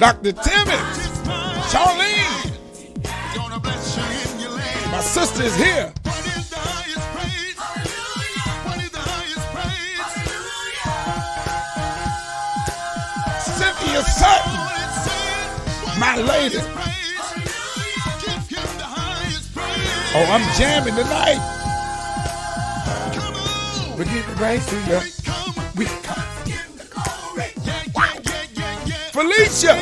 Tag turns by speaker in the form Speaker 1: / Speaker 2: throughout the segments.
Speaker 1: Dr. Timmy, Charlene, my sister is here. Cynthia Sutton, my lady. Oh, I'm jamming tonight. We give the praise to you. We come. Felicia.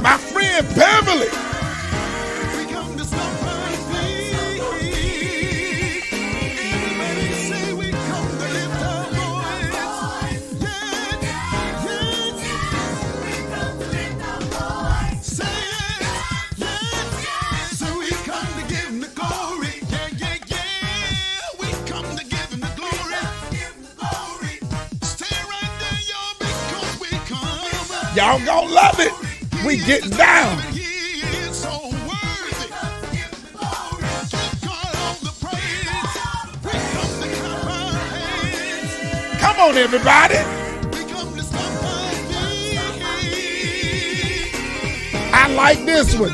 Speaker 1: My friend Beverly. Y'all gonna love it. We getting down. Come on, everybody. I like this one.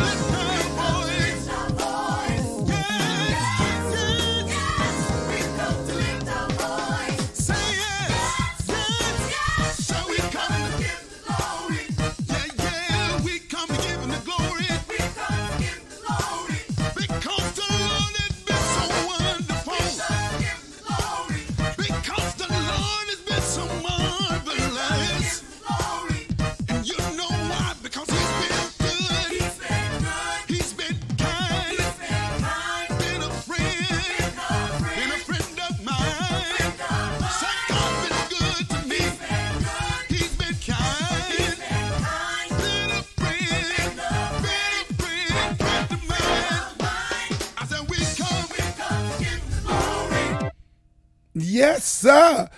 Speaker 1: Yes, sir.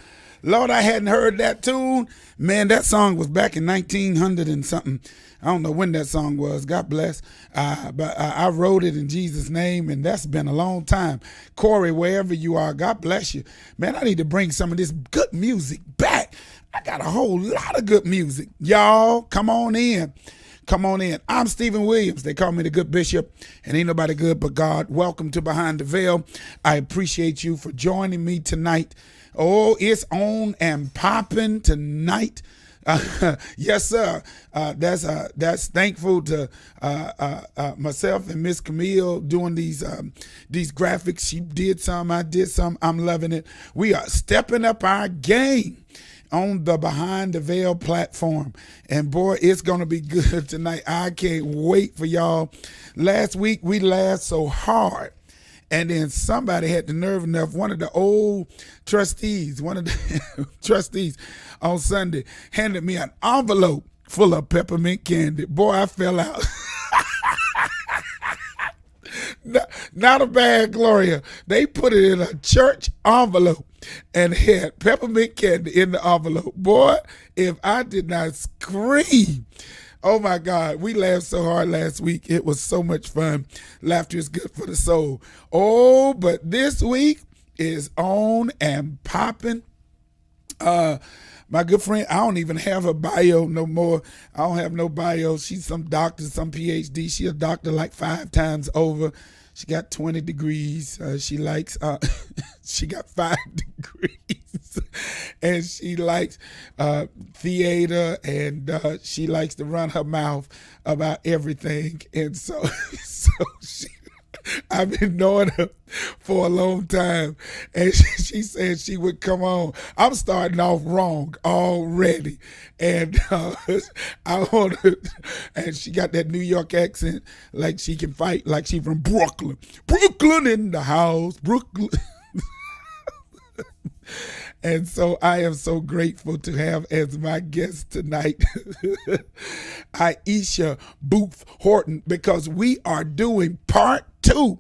Speaker 1: Lord, I hadn't heard that tune. Man, that song was back in 1900 and something. I don't know when that song was. God bless. But I wrote it in Jesus' name, and that's been a long time. Corey, wherever you are, God bless you. Man, I need to bring some of this good music back. I got a whole lot of good music. Y'all, come on in. Come on in. I'm Stephen Williams. They call me the Good Bishop, and ain't nobody good but God. Welcome to Behind the Veil. I appreciate you for joining me tonight. Oh, it's on and popping tonight. Yes, sir. That's thankful to myself and Miss Camille doing these graphics. She did some, I did some. I'm loving it. We are stepping up our game on the Behind the Veil platform. And boy, it's going to be good tonight. I can't wait for y'all. Last week, we laughed so hard. And then somebody had the nerve enough, one of the old trustees, on Sunday handed me an envelope full of peppermint candy. Boy, I fell out. Not a bad Gloria. They put it in a church envelope and had peppermint candy in the envelope. Boy, if I did not scream. Oh my God, we laughed so hard last week. It was so much fun. Laughter is good for the soul. Oh, but this week is on and popping. My good friend, I don't even have a bio no more. I don't have no bio. She's some doctor, some PhD. She a doctor like 5 times over. She got 20 degrees. She likes, she got 5 degrees. And she likes theater, and she likes to run her mouth about everything. And so she, I've been knowing her for a long time, and she said she would come on. I'm starting off wrong already, and I want to. And she got that New York accent, like she can fight, like she from Brooklyn. Brooklyn in the house, Brooklyn. And so I am so grateful to have as my guest tonight Aisha Booth Horton, because we are doing part 2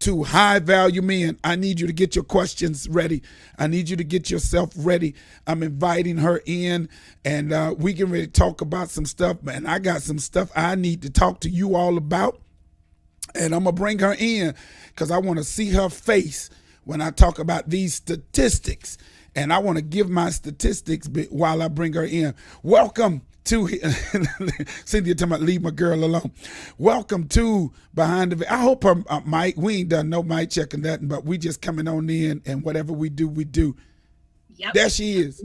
Speaker 1: to high value men. I need you to get your questions ready. I need you to get yourself ready. I'm inviting her in, and we can really talk about some stuff, man. I got some stuff I need to talk to you all about, and I'm going to bring her in because I want to see her face when I talk about these statistics, and I want to give my statistics while I bring her in. Welcome to Cynthia talking about leave my girl alone. Welcome to Behind the Veil. I hope her mic, we ain't done no mic checking nothing, but we just coming on in, and whatever we do, we do. Yep. There she is.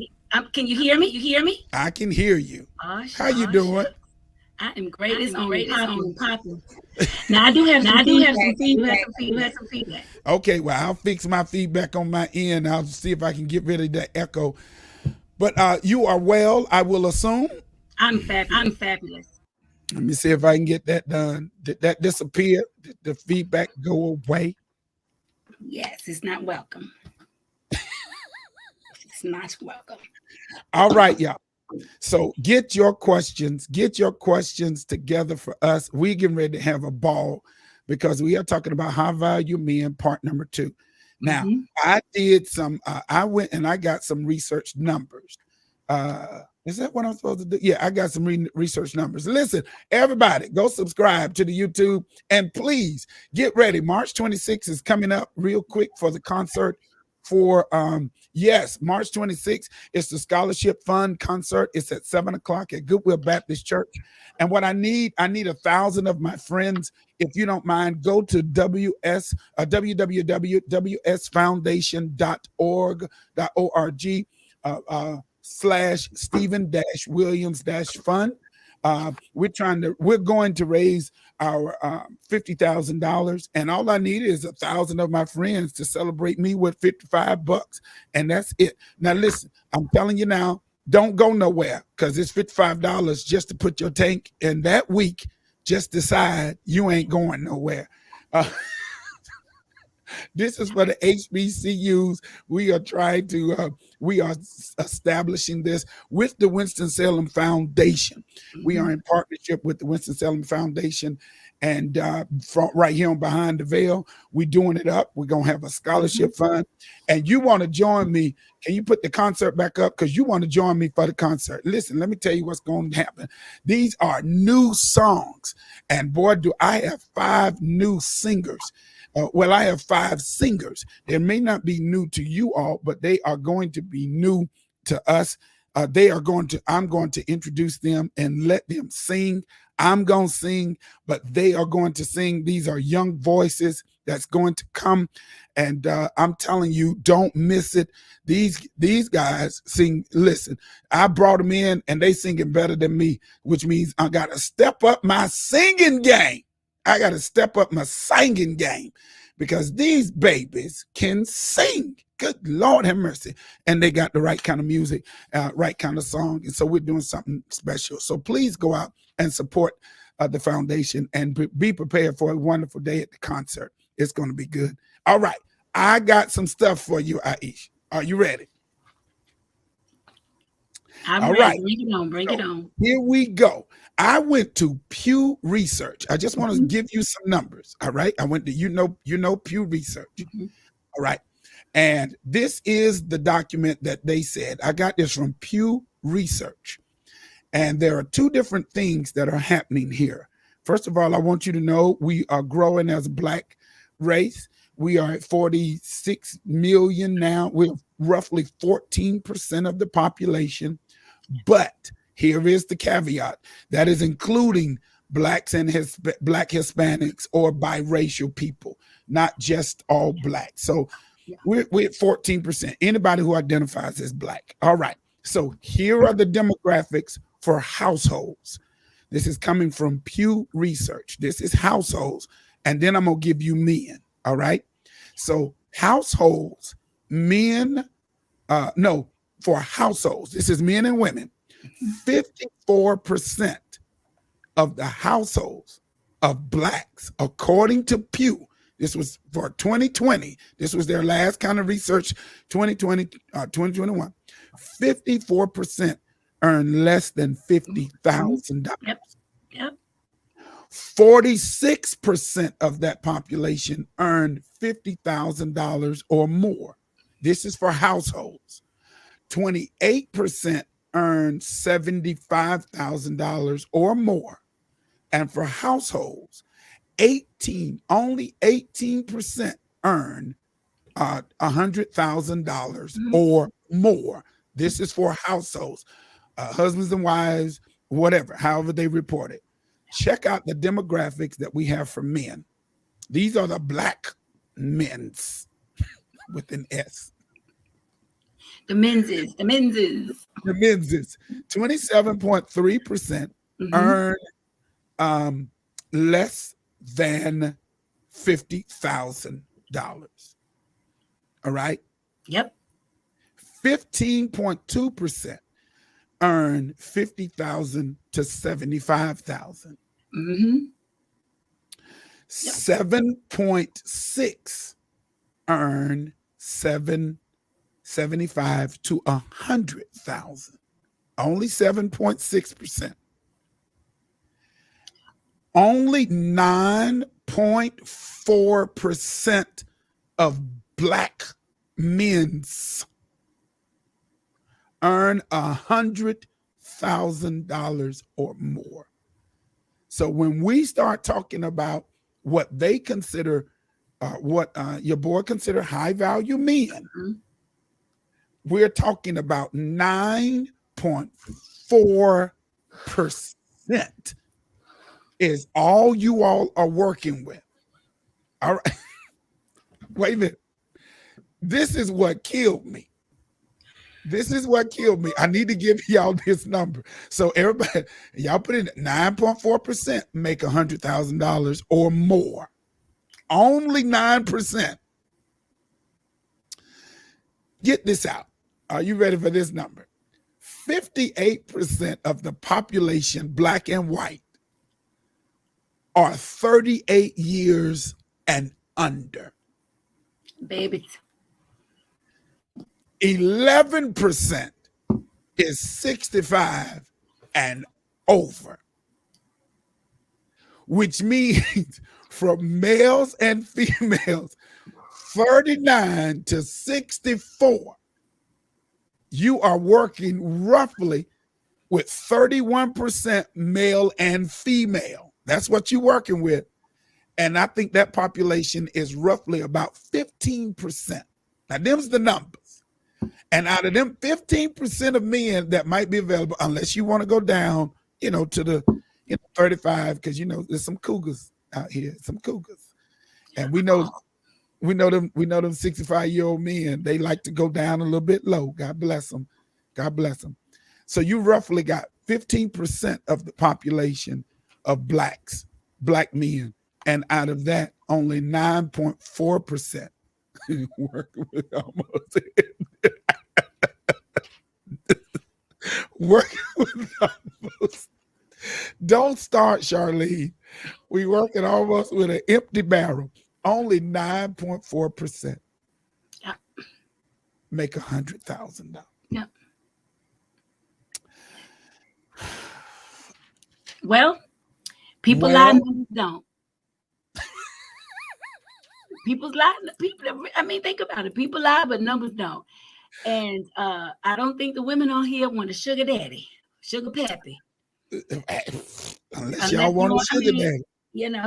Speaker 2: Can you hear me? You hear me?
Speaker 1: I can hear you. How you doing?
Speaker 2: I am great. It's on popping. Now I do have some feedback.
Speaker 1: Okay, well, I'll fix my feedback on my end. I'll see if I can get rid of that echo. But you are well, I will assume.
Speaker 2: I'm fabulous.
Speaker 1: Let me see if I can get that done. Did that disappear? Did the feedback go away?
Speaker 2: Yes, it's not welcome. It's not welcome.
Speaker 1: All right, y'all. So get your questions together for us. We getting ready to have a ball because we are talking about high value men, part number 2. Now, I did some, I went and I got some research numbers. Is that what I'm supposed to do? Yeah, I got some research numbers. Listen, everybody, go subscribe to the YouTube, and please get ready. March 26th is coming up real quick for the concert for, yes, March 26th. It's the Scholarship Fund concert. It's at 7:00 at Goodwill Baptist Church. And what I need 1,000 of my friends. If you don't mind, go to www.wsfoundation.org / Stephen-Williams-Fund. We're going to raise our $50,000, and all I need is 1,000 of my friends to celebrate me with $55, and that's it. Now listen, I'm telling you now, don't go nowhere because it's $55 just to put your tank in that week. Just decide you ain't going nowhere. This is for the HBCUs. We are trying to, we are establishing this with the Winston-Salem Foundation. We are in partnership with the Winston-Salem Foundation, and right here on Behind the Veil, we're doing it up. We're going to have a scholarship fund, and you want to join me. Can you put the concert back up? Because you want to join me for the concert. Listen, let me tell you what's going to happen. These are new songs, and boy, do I have 5 new singers. Well, I have 5 singers. They may not be new to you all, but they are going to be new to us. I'm going to introduce them and let them sing. I'm going to sing, but they are going to sing. These are young voices that's going to come. And I'm telling you, don't miss it. These guys sing. Listen, I brought them in and they singing better than me, which means I got to step up my singing game. I got to step up my singing game because these babies can sing. Good Lord have mercy. And they got the right kind of music, right kind of song. And so we're doing something special. So please go out and support the foundation and be prepared for a wonderful day at the concert. It's going to be good. All right. I got some stuff for you, Aish. Are you ready?
Speaker 2: I'm ready. Right. Bring it on.
Speaker 1: Here we go. I went to Pew Research. I just want to give you some numbers. All right. I went to, you know, Pew Research. All right. And this is the document that they said. I got this from Pew Research. And there are 2 different things that are happening here. First of all, I want you to know we are growing as a Black race. We are at 46 million now. We're roughly 14% of the population. But here is the caveat. That is including Blacks and Black Hispanics or biracial people, not just all Black. So we're at 14%. Anybody who identifies as Black. All right. So here are the demographics for households. This is coming from Pew Research. This is households. And then I'm going to give you men. All right. So households, men, for households, this is men and women, 54% of the households of Blacks, according to Pew, this was for 2020, this was their last kind of research, 2021, 54% earn less than $50,000.
Speaker 2: Yep.
Speaker 1: 46% of that population earned $50,000 or more. This is for households. 28% earned $75,000 or more. And for households, only 18% earn $100,000 or more. This is for households, husbands and wives, whatever, however they report it. Check out the demographics that we have for men. These are the black men's with an S.
Speaker 2: The men's.
Speaker 1: 27.3% earn less than $50,000. All right.
Speaker 2: Yep.
Speaker 1: 15.2% earn 50,000 to 75,000. 7.6 earn 75 to 100,000. Only 7.6%. Only 9.4% of black men's earn $100,000 or more. So when we start talking about what they consider, what your boy consider high value men, we're talking about 9.4% is all you all are working with. All right. Wait a minute. This is what killed me. I need to give y'all this number. So everybody, y'all put in 9.4% make $100,000 or more. Only 9%. Get this out. Are you ready for this number? 58% of the population, black and white, are 38 years and under.
Speaker 2: Babies.
Speaker 1: 11% is 65 and over, which means from males and females 39 to 64, you are working roughly with 31% male and female. That's what you're working with. And I think that population is roughly about 15%. Now, them's the numbers. And out of them 15% of men that might be available, unless you want to go down, to the 35, because there's some cougars out here, some cougars. And we know them 65-year-old men, they like to go down a little bit low. God bless them. So you roughly got 15% of the population of black men. And out of that, only 9.4% working with almost working with almost. Don't start, Charlene. We working almost with an empty barrel. Only 9.4% make $100,000.
Speaker 2: Yep. Well, people lie, numbers don't. People lie. Think about it. People lie, but numbers don't. And I don't think the women on here want a sugar daddy, sugar pappy.
Speaker 1: Unless y'all want a sugar daddy.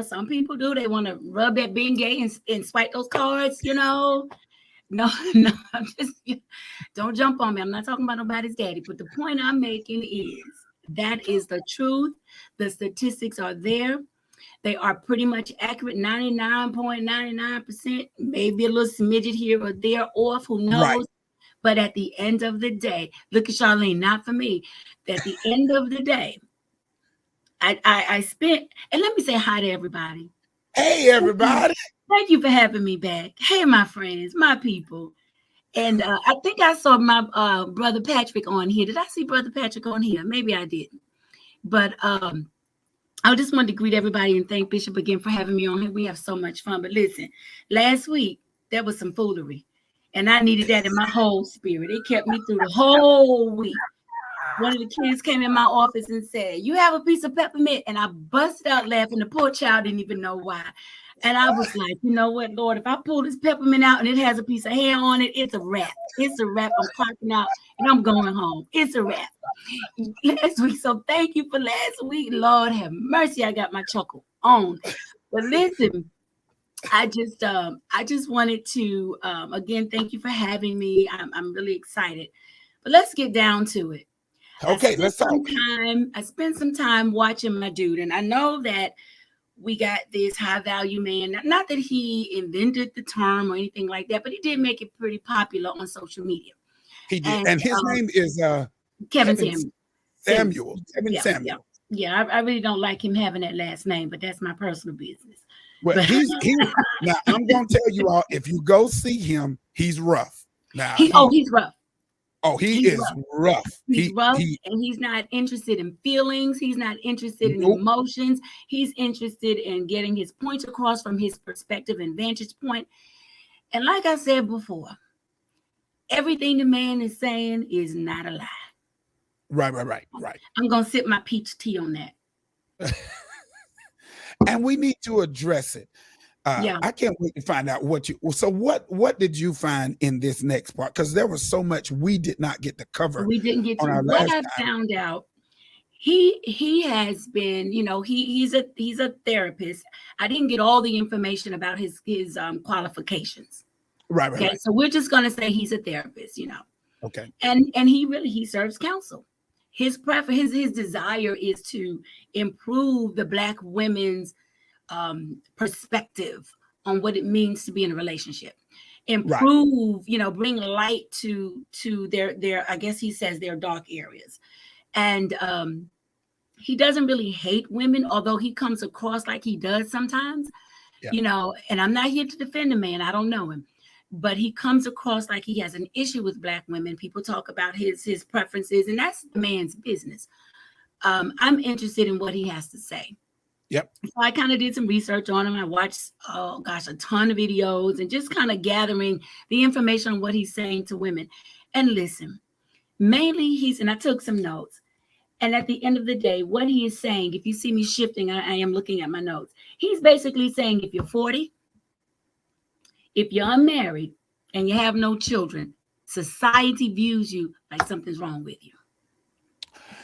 Speaker 2: Some people do. They want to rub that Bengay and swipe those cards, No, I'm just, don't jump on me. I'm not talking about nobody's daddy. But the point I'm making is that is the truth. The statistics are there. They are pretty much accurate, 99.99%, maybe a little smidget here or there off, who knows? Right. But at the end of the day, look at Charlene, not for me. At the end of the day, I spent, and let me say hi to everybody.
Speaker 1: Hey, everybody.
Speaker 2: Thank you for having me back. Hey, my friends, my people. And I think I saw my brother Patrick on here. Did I see brother Patrick on here? Maybe I didn't. But I just wanted to greet everybody and thank Bishop again for having me on here. We have so much fun. But listen, last week, there was some foolery. And I needed that in my whole spirit. It kept me through the whole week. one of the kids came in my office and said, "You have a piece of peppermint?" And I busted out laughing. The poor child didn't even know why. And I was like, you know what, Lord, if I pull this peppermint out and it has a piece of hair on it, it's a wrap. It's a wrap. I'm clocking out and I'm going home. It's a wrap. Last week. So thank you for last week. Lord have mercy. I got my chuckle on. But listen, I just wanted to again thank you for having me. I'm really excited. But let's get down to it.
Speaker 1: Okay, let's talk.
Speaker 2: I spent some time watching my dude, and I know that we got this high value man. Not that he invented the term or anything like that, but he did make it pretty popular on social media.
Speaker 1: He did, and his name is
Speaker 2: Kevin
Speaker 1: Samuel. Kevin
Speaker 2: yeah,
Speaker 1: Samuel.
Speaker 2: Yeah, I really don't like him having that last name, but that's my personal business.
Speaker 1: Well,
Speaker 2: but,
Speaker 1: he now I'm gonna tell you all, if you go see him, he's rough. Now
Speaker 2: he's rough.
Speaker 1: Oh, he's rough.
Speaker 2: He's rough, and he's not interested in feelings. He's not interested in emotions. He's interested in getting his points across from his perspective and vantage point. And like I said before, everything the man is saying is not a lie.
Speaker 1: Right.
Speaker 2: I'm going to sip my peach tea on that.
Speaker 1: And we need to address it. I can't wait to find out what did you find in this next part? Because there was so much we did not get to cover.
Speaker 2: We didn't get to. What I found out, he has been, he's a therapist. I didn't get all the information about his qualifications.
Speaker 1: Right.
Speaker 2: Okay, so we're just gonna say he's a therapist,
Speaker 1: Okay.
Speaker 2: And he serves counsel. His preference, his desire is to improve the Black women's perspective on what it means to be in a relationship, improve, bring light to their I guess he says their dark areas. And he doesn't really hate women, although he comes across like he does sometimes. And I'm not here to defend the man, I don't know him, but he comes across like he has an issue with Black women. People talk about his preferences, and that's the man's business. I'm interested in what he has to say.
Speaker 1: Yep.
Speaker 2: So I kind of did some research on him. I watched, a ton of videos and just kind of gathering the information on what he's saying to women. And listen, mainly and I took some notes. And at the end of the day, what he is saying, if you see me shifting, I am looking at my notes. He's basically saying if you're 40, if you're unmarried and you have no children, society views you like something's wrong with you.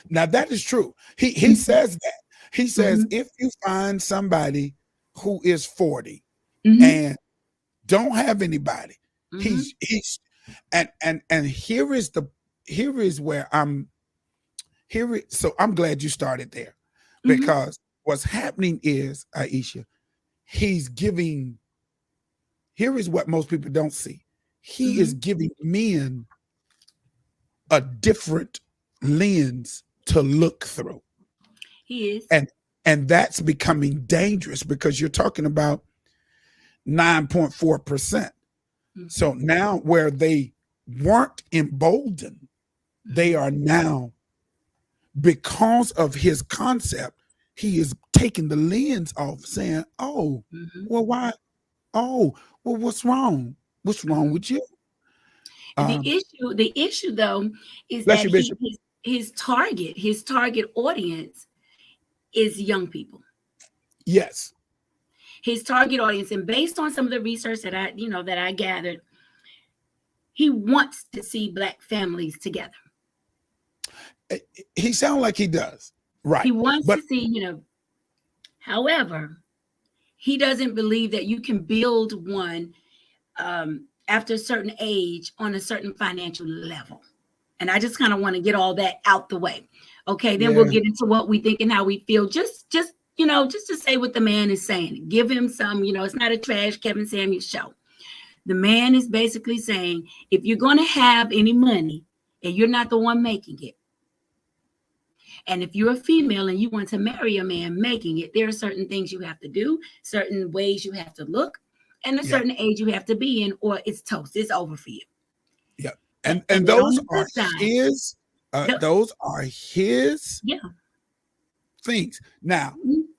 Speaker 1: Now that is true. He says that. He says, if you find somebody who is 40 and don't have anybody, he's and here is where so I'm glad you started there, because what's happening is, Aisha, here is what most people don't see. He is giving men a different lens to look through.
Speaker 2: He is.
Speaker 1: And that's becoming dangerous, because you're talking about 9.4%. So now, where they weren't emboldened, they are now, because of his concept, he is taking the lens off, saying, well, why? Oh, well, what's wrong? What's wrong with you?
Speaker 2: The issue though, is that his target audience is young people.
Speaker 1: Yes.
Speaker 2: His target audience, and based on some of the research that I gathered, he wants to see Black families together.
Speaker 1: He sounds like he does. Right.
Speaker 2: He wants to see, however, he doesn't believe that you can build one after a certain age on a certain financial level. And I just kind of want to get all that out the way. Okay, then we'll get into what we think and how we feel. Just to say what the man is saying. Give him some, it's not a trash Kevin Samuel show. The man is basically saying, if you're going to have any money and you're not the one making it, and if you're a female and you want to marry a man making it, there are certain things you have to do, certain ways you have to look, and a certain age you have to be in, or it's toast. It's over for you.
Speaker 1: Yeah. And those are his things. Now,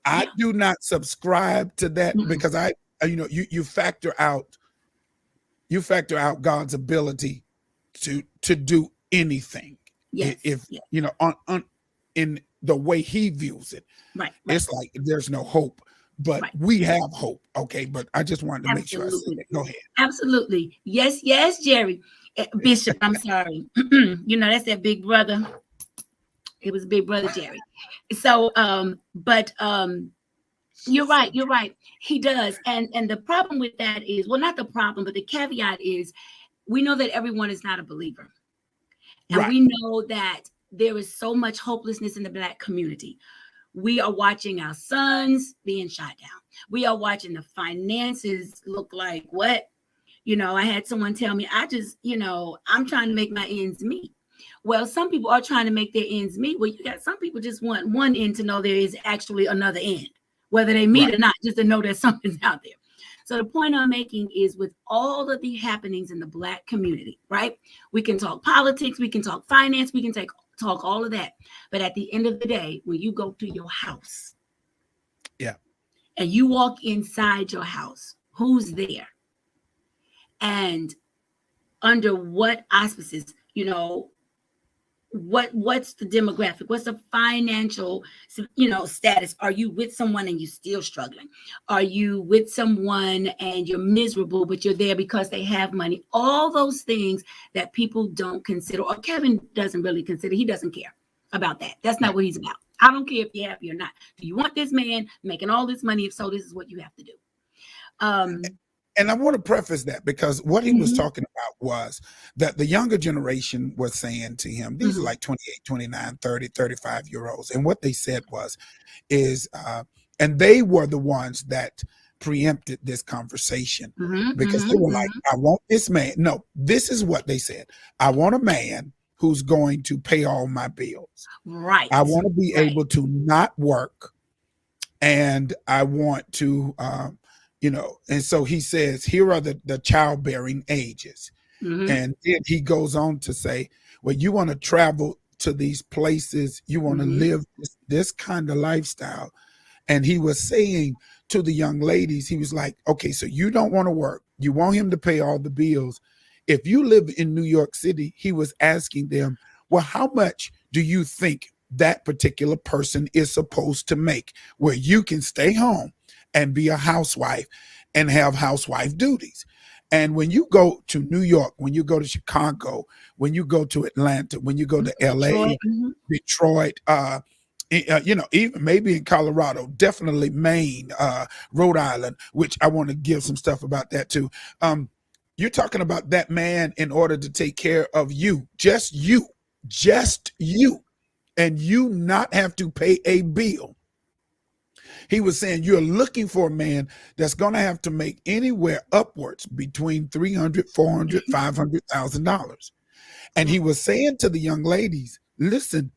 Speaker 1: I do not subscribe to that, because you factor out God's ability to do anything.
Speaker 2: Yes.
Speaker 1: If
Speaker 2: Yes.
Speaker 1: on in the way he views it,
Speaker 2: Right. Right.
Speaker 1: it's like there's no hope. But
Speaker 2: Right.
Speaker 1: we have hope. Okay, but I just wanted to make sure I said
Speaker 2: Absolutely.
Speaker 1: that. Go ahead.
Speaker 2: Absolutely. Yes. Yes, Jerry. Bishop, I'm sorry. That's that big brother. It was big brother Jerry. So, but you're right. You're right. He does. And the problem with that is, well, not the problem, but the caveat is we know that everyone is not a believer. And
Speaker 1: Right.
Speaker 2: we know that there is so much hopelessness in the Black community. We are watching our sons being shot down. We are watching the finances look like what? I had someone tell me, I'm trying to make my ends meet. Well, some people are trying to make their ends meet. Well, you got some people just want one end to know there is actually another end, whether they meet
Speaker 1: Right.
Speaker 2: or not, just to know that something's out there. So the point I'm making is with all of the happenings in the Black community, right? We can talk politics, we can talk finance, we can talk all of that. But at the end of the day, when you go to your house
Speaker 1: Yeah.
Speaker 2: and you walk inside your house, who's there? And under what auspices, what's the demographic, what's the financial status? Are you with someone and you're still struggling? Are you with someone and you're miserable but you're there because they have money? All those things that people don't consider, or Kevin doesn't really consider. He doesn't care about that. That's not
Speaker 1: Right.
Speaker 2: what he's about. I don't care if you're happy or not. Do you want this man making all this money? If so, this is what you have to do.
Speaker 1: And I want to preface that because what he was
Speaker 2: Mhm,
Speaker 1: talking about was that the younger generation was saying to him, these are
Speaker 2: mhm,
Speaker 1: like 28, 29, 30, 35 year olds. And what they said is, and they were the ones that preempted this conversation
Speaker 2: mhm,
Speaker 1: because they
Speaker 2: mhm,
Speaker 1: were like,
Speaker 2: mhm.
Speaker 1: I want this man. No, this is what they said. I want a man who's going to pay all my bills. I
Speaker 2: Right,
Speaker 1: want to be
Speaker 2: right.
Speaker 1: able to not work, and I want to, and so he says, here are the childbearing ages.
Speaker 2: Mhm,
Speaker 1: And then he goes on to say, well, you want to travel to these places, you want to
Speaker 2: mhm,
Speaker 1: live this kind of lifestyle. And he was saying to the young ladies, he was like, okay, so you don't want to work. You want him to pay all the bills. If you live in New York City, he was asking them, well, how much do you think that particular person is supposed to make where you can stay home and be a housewife and have housewife duties? And when you go to New York, when you go to Chicago, when you go to Atlanta, when you go
Speaker 2: mhm.
Speaker 1: to LA,
Speaker 2: Detroit. Mhm.
Speaker 1: Detroit, even maybe in Colorado, definitely Maine, Rhode Island, which I want to give some stuff about that too. Um, you're talking about that man in order to take care of just you, and you not have to pay a bill. He was saying you're looking for a man that's going to have to make anywhere upwards between 300, 400, $500,000. And
Speaker 2: Yeah.
Speaker 1: he was saying to the young ladies, listen,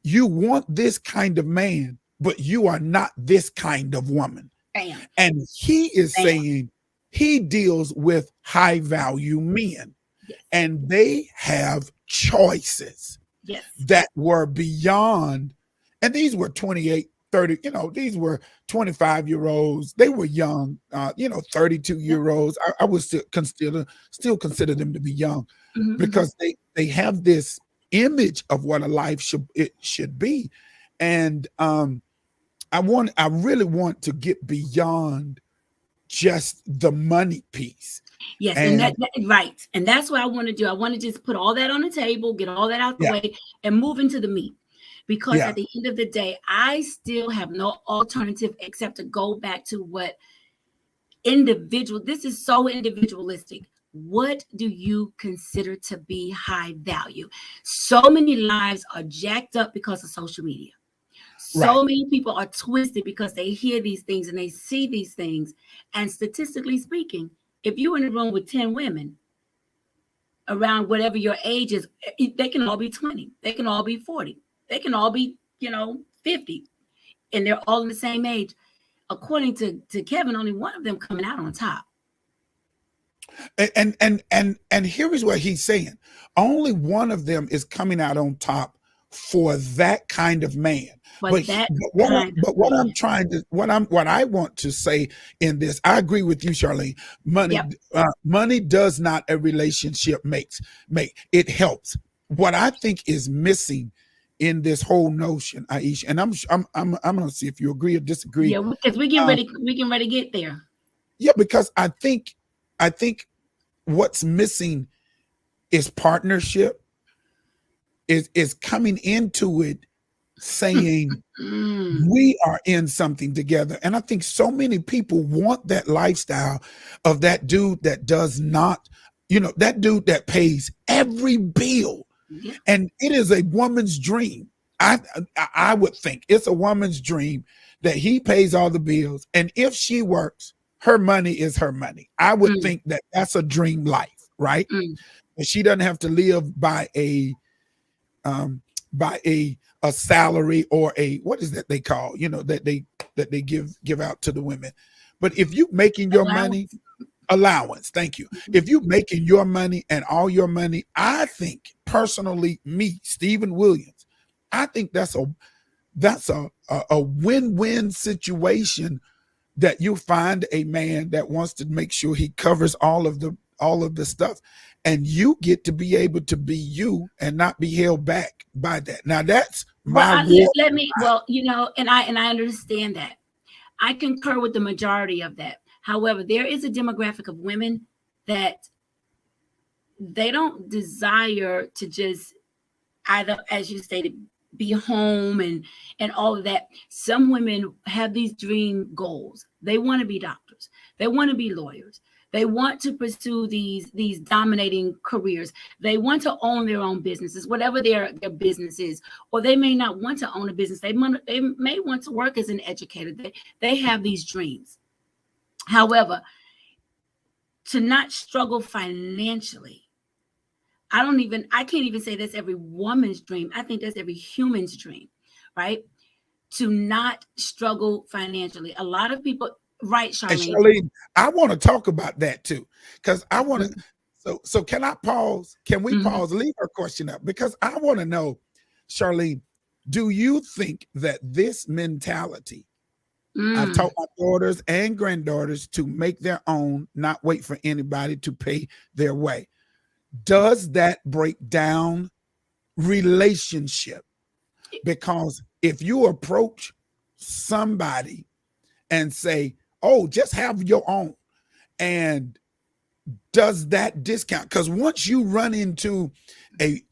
Speaker 1: you want this kind of man, but you are not this kind of woman.
Speaker 2: Bam.
Speaker 1: And he is
Speaker 2: Bam.
Speaker 1: saying he deals with high value men,
Speaker 2: Yes.
Speaker 1: and they have choices
Speaker 2: Yes.
Speaker 1: that were beyond. And these were 28, 30, these were 25-year olds. They were young, 32
Speaker 2: Yep.
Speaker 1: year olds. I would still consider them to be young
Speaker 2: Mhm, mhm.
Speaker 1: because they have this image of what a life should be. And I really want to get beyond just the money piece.
Speaker 2: Yes, and
Speaker 1: And
Speaker 2: right, and that's what I want to do. I want to just put all that on the table, get all that out the
Speaker 1: yeah,
Speaker 2: way, and move into the meat. Because
Speaker 1: yeah,
Speaker 2: at the end of the day, I still have no alternative except to go back to what individual. This is so individualistic. What do you consider to be high value? So many lives are jacked up because of social media.
Speaker 1: right.
Speaker 2: So many people are twisted because they hear these things and they see these things. And statistically speaking, if you're in a room with 10 women around whatever your age is, they can all be 20, they can all be 40, they can all be, 50, and they're all in the same age. According to Kevin, only one of them coming out on top.
Speaker 1: And here is what he's saying. Only one of them is coming out on top for that kind of man.
Speaker 2: But
Speaker 1: But
Speaker 2: that kind of
Speaker 1: but
Speaker 2: man.
Speaker 1: what I want to say in this, I agree with you, Charlene. Money
Speaker 2: Yep.
Speaker 1: money does not a relationship make. It helps. what I think is missing in this whole notion, Aisha, and I'm going to see if you agree or disagree.
Speaker 2: Yeah, because we can
Speaker 1: Um,
Speaker 2: ready. We can ready get there.
Speaker 1: yeah, because I think what's missing is partnership. Is coming into it saying
Speaker 2: Mm.
Speaker 1: we are in something together. And I think so many people want that lifestyle of that dude that does not, that dude that pays every bill.
Speaker 2: Yeah.
Speaker 1: And it is a woman's dream. I would think it's a woman's dream that he pays all the bills. And if she works, her money is her money. I would
Speaker 2: Mm.
Speaker 1: think that that's a dream life, right?
Speaker 2: Mm.
Speaker 1: And she doesn't have to live um, by a salary or a, what is that they call, that they give out to the women. But if you making your money,
Speaker 2: Allowance.
Speaker 1: allowance, thank you.
Speaker 2: Mhm.
Speaker 1: If you making your money and all your money, I think personally, me, Stephen Williams, I think that's a win-win situation, that you find a man that wants to make sure he covers all of the stuff, and you get to be able to be you and not be held back by that. Now that's
Speaker 2: Well,
Speaker 1: my war.
Speaker 2: let me. Well, and I understand that. I concur with the majority of that. However, there is a demographic of women that they don't desire to just either, as you stated, be home and all of that. Some women have these dream goals. They want to be doctors. They want to be lawyers. They want to pursue these dominating careers. They want to own their own businesses, whatever their business is. Or they may not want to own a business. They may want to work as an educator. They have these dreams. However, to not struggle financially, I can't even say that's every woman's dream. I think that's every human's dream, right? To not struggle financially. A lot of people, right,
Speaker 1: And
Speaker 2: Charlene?
Speaker 1: Charlene, I want to talk about that too, because I want to.
Speaker 2: Mhm.
Speaker 1: So can I pause? Can we
Speaker 2: Mhm.
Speaker 1: pause? Leave her question up, because I want to know, Charlene, do you think that this mentality? I've
Speaker 2: Mm.
Speaker 1: taught my daughters and granddaughters to make their own, not wait for anybody to pay their way. Does that break down relationship? Because if you approach somebody and say, "Oh, just have your own," and does that discount? Because once you run into a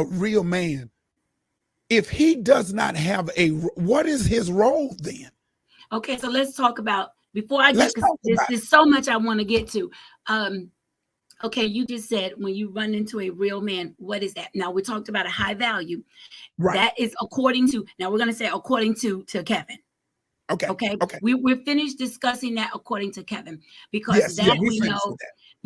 Speaker 1: real man, if he does not have what is his role then?
Speaker 2: Okay, so let's talk about before I get
Speaker 1: Let's
Speaker 2: because
Speaker 1: talk about it.
Speaker 2: there's so much I want to get to. Um, okay, you just said when you run into a real man, what is that? Now we talked about a high value.
Speaker 1: Right.
Speaker 2: That is according to, now we're going to say according to Kevin.
Speaker 1: Okay.
Speaker 2: Okay,
Speaker 1: Okay.
Speaker 2: we're finished discussing that according to Kevin, because
Speaker 1: Yes. Yeah.
Speaker 2: that
Speaker 1: We
Speaker 2: we
Speaker 1: finished with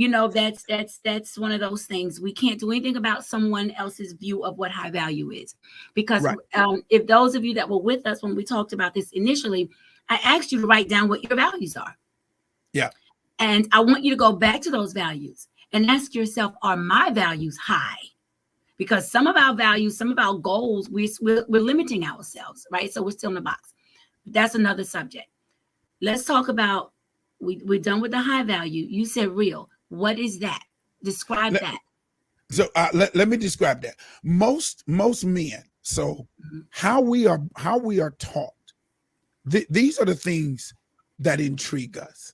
Speaker 2: know,
Speaker 1: that.
Speaker 2: that's one of those things. We can't do anything about someone else's view of what high value is, because
Speaker 1: Right.
Speaker 2: if those of you that were with us when we talked about this initially, I asked you to write down what your values are.
Speaker 1: Yeah.
Speaker 2: And I want you to go back to those values and ask yourself, are my values high? Because some of our values, some of our goals, we're limiting ourselves, right? So we're still in the box. That's another subject. Let's talk about, we're done with the high value. You said real. What is that? Describe
Speaker 1: Let,
Speaker 2: that.
Speaker 1: so let me describe that. Most men. So
Speaker 2: Mhm.
Speaker 1: how we are taught. These are the things that intrigue us.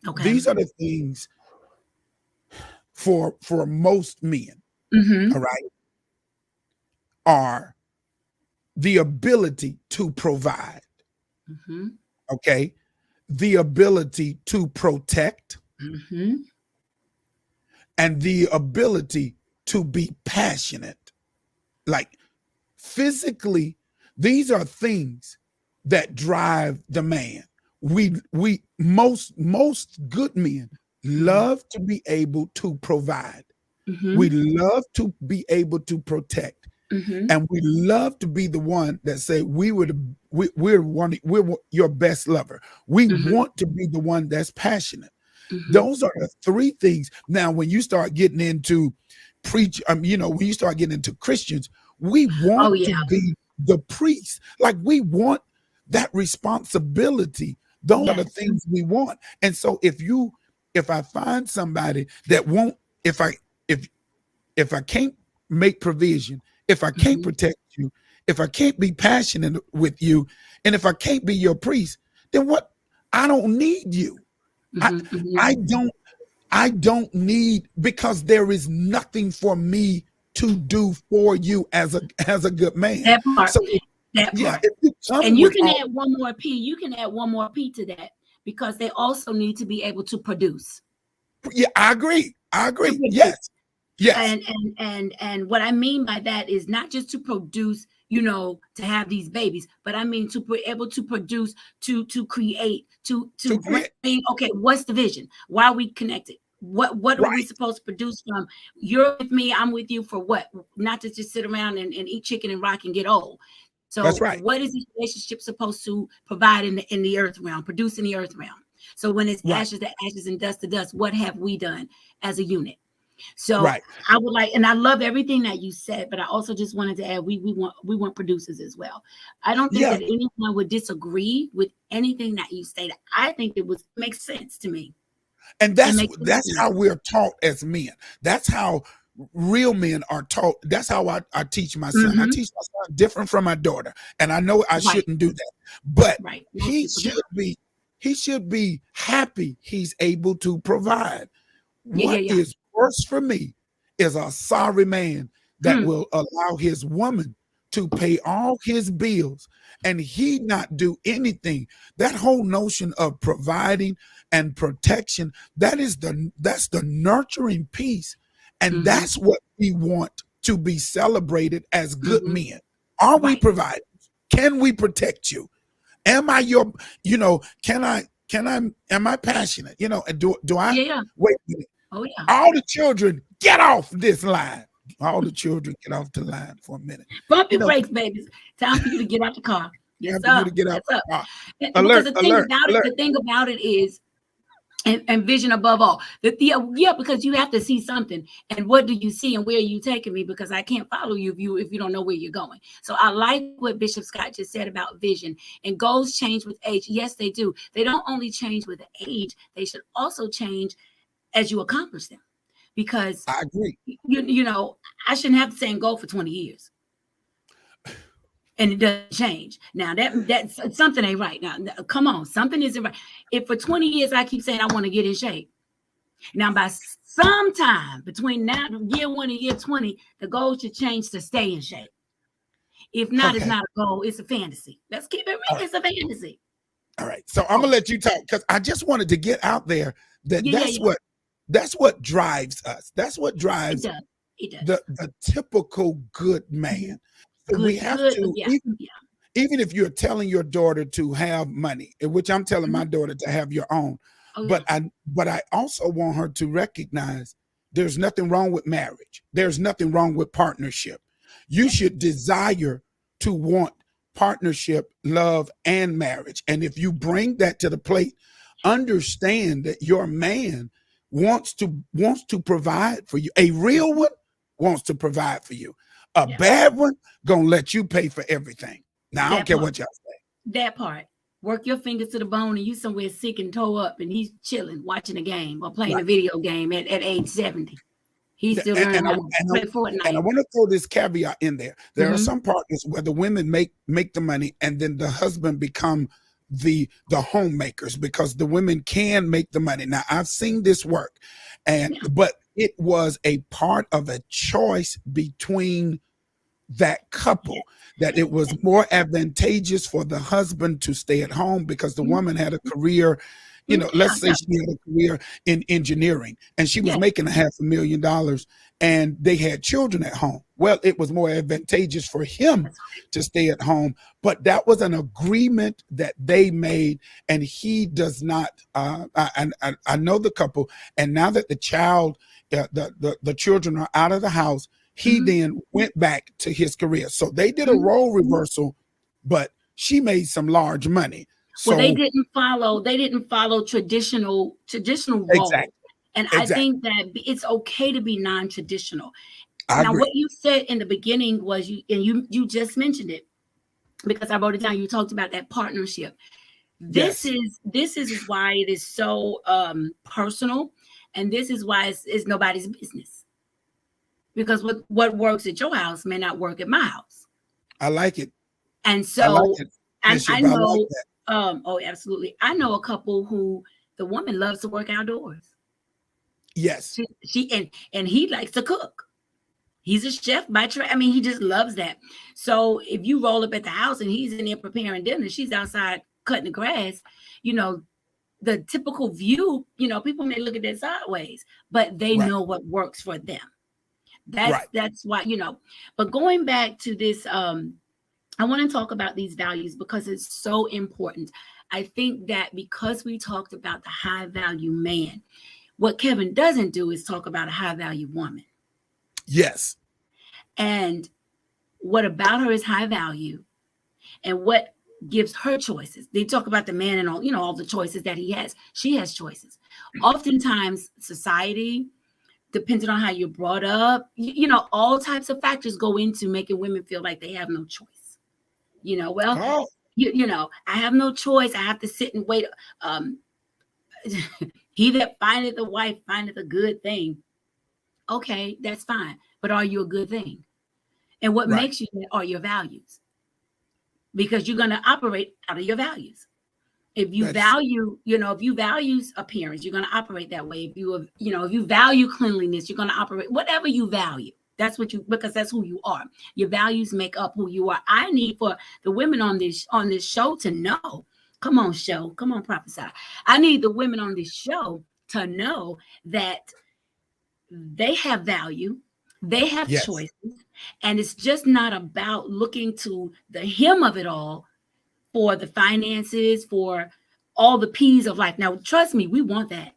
Speaker 2: Okay.
Speaker 1: These are the things for most men.
Speaker 2: Mm-hmm.
Speaker 1: All right, are the ability to provide.
Speaker 2: Mm-hmm.
Speaker 1: Okay, the ability to protect,
Speaker 2: Mm-hmm.
Speaker 1: and the ability to be passionate. Like physically, these are things that drive the man. We most good men love to be able to provide.
Speaker 2: Mm-hmm.
Speaker 1: We love to be able to protect,
Speaker 2: Mm-hmm.
Speaker 1: and we love to be the one that say we're your best lover. We
Speaker 2: Mm-hmm.
Speaker 1: want to be the one that's passionate.
Speaker 2: Mm-hmm.
Speaker 1: Those are the three things. Now, when you start getting into when you start getting into Christians, we
Speaker 2: Oh
Speaker 1: want to
Speaker 2: yeah.
Speaker 1: be the priest. Like we want that responsibility. Those are the
Speaker 2: Yes.
Speaker 1: things we want. And so if I find somebody that won't, if I can't make provision, if I can't protect you, if I can't be passionate with you, and if I can't be your priest, then what? I don't need you. I I don't I don't need, because there is nothing for me to do for you as a good man.
Speaker 2: That part.
Speaker 1: So
Speaker 2: That
Speaker 1: yeah,
Speaker 2: part.
Speaker 1: if you come
Speaker 2: And you
Speaker 1: with
Speaker 2: can
Speaker 1: all,
Speaker 2: add one more P. You can add one more P to that, because they also need to be able to produce.
Speaker 1: yeah, I agree. I
Speaker 2: To
Speaker 1: agree.
Speaker 2: produce.
Speaker 1: Yes. Yes.
Speaker 2: And what I mean by that is not just to produce, to have these babies, but I mean to be able to produce, to create, to
Speaker 1: To
Speaker 2: bring.
Speaker 1: create.
Speaker 2: Okay, what's the vision? Why are we connected? What are we
Speaker 1: Right.
Speaker 2: supposed to produce from? You're with me, I'm with you, for what? Not to just sit around and eat chicken and rock and get old.
Speaker 1: That's
Speaker 2: So
Speaker 1: right.
Speaker 2: what is this relationship supposed to provide in the earth realm, produce in the earth realm? So when it's
Speaker 1: Right.
Speaker 2: ashes to ashes and dust to dust, what have we done as a unit? So
Speaker 1: Right.
Speaker 2: I would like, and I love everything that you said, but I also just wanted to add, we want producers as well. I don't think
Speaker 1: Yeah.
Speaker 2: that anyone would disagree with anything that you stated. I think it makes sense to me.
Speaker 1: And
Speaker 2: It makes sense
Speaker 1: that's
Speaker 2: to me.
Speaker 1: how we're taught as men. That's how real men are taught. That's how I teach my son. I teach my son different from my daughter. And I know I
Speaker 2: Right,
Speaker 1: shouldn't do that. But
Speaker 2: right. Most
Speaker 1: he
Speaker 2: people do.
Speaker 1: should be happy he's able to provide.
Speaker 2: Yeah, yeah,
Speaker 1: What
Speaker 2: yeah.
Speaker 1: is worse for me is a sorry man that
Speaker 2: Hmm.
Speaker 1: will allow his woman to pay all his bills and he not do anything. That whole notion of providing and protection, that's the nurturing piece. And
Speaker 2: Hmm.
Speaker 1: that's what we want to be celebrated as good
Speaker 2: Hmm.
Speaker 1: men. Are we
Speaker 2: Right.
Speaker 1: providers? Can we protect you? Am I your, am I passionate? And do I,
Speaker 2: Yeah, yeah.
Speaker 1: wait a minute.
Speaker 2: Oh, yeah.
Speaker 1: All the children, get off this line. All the children, get off the line for a minute.
Speaker 2: Bump your
Speaker 1: You know,
Speaker 2: brakes, babies. Time for you to get out the car. Yes,
Speaker 1: time for you
Speaker 2: sir.
Speaker 1: to get out
Speaker 2: Yes, sir.
Speaker 1: the car.
Speaker 2: Because
Speaker 1: Alert,
Speaker 2: the thing
Speaker 1: alert,
Speaker 2: about it,
Speaker 1: alert.
Speaker 2: the thing about it is, and vision above all. Yeah, because you have to see something. And what do you see, and where are you taking me? Because I can't follow you if you don't know where you're going. So I like what Bishop Scott just said about vision. And goals change with age. Yes, they do. They don't only change with age, they should also change as you accomplish them. Because
Speaker 1: I agree.
Speaker 2: I shouldn't have the same goal for 20 years. And it doesn't change. Now that's something ain't right. Now, come on, something isn't right. If for 20 years I keep saying I want to get in shape, now by sometime between now year 1 and year 20, the goal should change to stay in shape. If not, it's
Speaker 1: Okay.
Speaker 2: not a goal, it's a fantasy. Let's keep it
Speaker 1: All
Speaker 2: real.
Speaker 1: right.
Speaker 2: It's a fantasy.
Speaker 1: All right. So I'm gonna let you talk because I just wanted to get out there that
Speaker 2: Yeah, yeah, yeah.
Speaker 1: that's what drives us. That's what
Speaker 2: It
Speaker 1: drives
Speaker 2: does. It does.
Speaker 1: the typical good man. So we have
Speaker 2: Good.
Speaker 1: to,
Speaker 2: Yeah, yeah.
Speaker 1: even if you're telling your daughter to have money, in which I'm telling my daughter to have your own,
Speaker 2: Oh,
Speaker 1: but
Speaker 2: yeah.
Speaker 1: I also want her to recognize there's nothing wrong with marriage. There's nothing wrong with partnership. You should desire to want partnership, love, and marriage. And if you bring that to the plate, understand that your man wants to provide for you. A real one wants to provide for you. A
Speaker 2: Yeah.
Speaker 1: bad one gonna let you pay for everything. Now I don't
Speaker 2: That
Speaker 1: care
Speaker 2: part.
Speaker 1: what y'all say.
Speaker 2: That part. Work your fingers to the bone and you somewhere sick and toe up and he's chilling, watching a game or playing
Speaker 1: Right.
Speaker 2: a video game at age 70. He's still learning
Speaker 1: And I
Speaker 2: how to play Fortnite.
Speaker 1: want to throw this caveat in there. There are
Speaker 2: Mm-hmm.
Speaker 1: some partners where the women make the money and then the husband become the homemakers because the women can make the money. Now I've seen this work,
Speaker 2: Yeah.
Speaker 1: but it was a part of a choice between that couple that it was more advantageous for the husband to stay at home because the woman had a career,
Speaker 2: Yeah.
Speaker 1: let's say
Speaker 2: Yeah.
Speaker 1: she had a career in engineering and she was
Speaker 2: Yeah.
Speaker 1: making $500,000 and they had children at home. Well, it was more advantageous for him
Speaker 2: That's right.
Speaker 1: to stay at home, but that was an agreement that they made and he does not, I know the couple, and now that the child, the children are out of the house, he
Speaker 2: Mm-hmm.
Speaker 1: then went back to his career. So they did a
Speaker 2: Mm-hmm.
Speaker 1: role reversal, but she made some large money.
Speaker 2: Well, they
Speaker 1: So
Speaker 2: didn't follow traditional role.
Speaker 1: exactly,
Speaker 2: And I
Speaker 1: exactly.
Speaker 2: think that it's okay to be non-traditional.
Speaker 1: I
Speaker 2: Now, what
Speaker 1: agree.
Speaker 2: you said in the beginning was you just mentioned it because I wrote it down. You talked about that partnership. This
Speaker 1: Yes.
Speaker 2: is why it is so personal, and this is why it's nobody's business. because what works at your house may not work at my house.
Speaker 1: I like it.
Speaker 2: And
Speaker 1: I like
Speaker 2: so,
Speaker 1: it,
Speaker 2: and
Speaker 1: Bishop.
Speaker 2: I
Speaker 1: I like
Speaker 2: know,
Speaker 1: that.
Speaker 2: oh, absolutely. I know a couple who the woman loves to work outdoors.
Speaker 1: Yes.
Speaker 2: And he likes to cook. He's a chef by trade. I mean, he just loves that. So if you roll up at the house and he's in there preparing dinner, she's outside cutting the grass, you know, the typical view, you know, people may look at that sideways, but they
Speaker 1: Right.
Speaker 2: know what works for them.
Speaker 1: Right.
Speaker 2: That's why, you know. But going back to this, I want to talk about these values because it's so important. I think that because we talked about the high value man, what Kevin doesn't do is talk about a high value woman.
Speaker 1: Yes.
Speaker 2: And what about her is high value, and what gives her choices. They talk about the man and all, you know, all the choices that he has. She has choices. Oftentimes, society, depending on how you're brought up, you know, all types of factors go into making women feel like they have no choice. You know, well,
Speaker 1: Oh,
Speaker 2: you know, I have no choice. I have to sit and wait. He that findeth a wife findeth a good thing. Okay, that's fine. But are you a good thing? And what
Speaker 1: right.
Speaker 2: makes you that are your values, because you're going to operate out of your values. If you
Speaker 1: That's
Speaker 2: value, you know, if you value appearance, you're going to operate that way. If you, you know, if you value cleanliness, you're going to operate whatever you value. That's what you, because that's who you are. Your values make up who you are. I need for the women on this show to know. Come on, show. Come on, prophesy. I need the women on this show to know that they have value, they have
Speaker 1: yes.
Speaker 2: choices, and it's just not about looking to the him of it all for the finances, for all the P's of life. Now, trust me, we want that.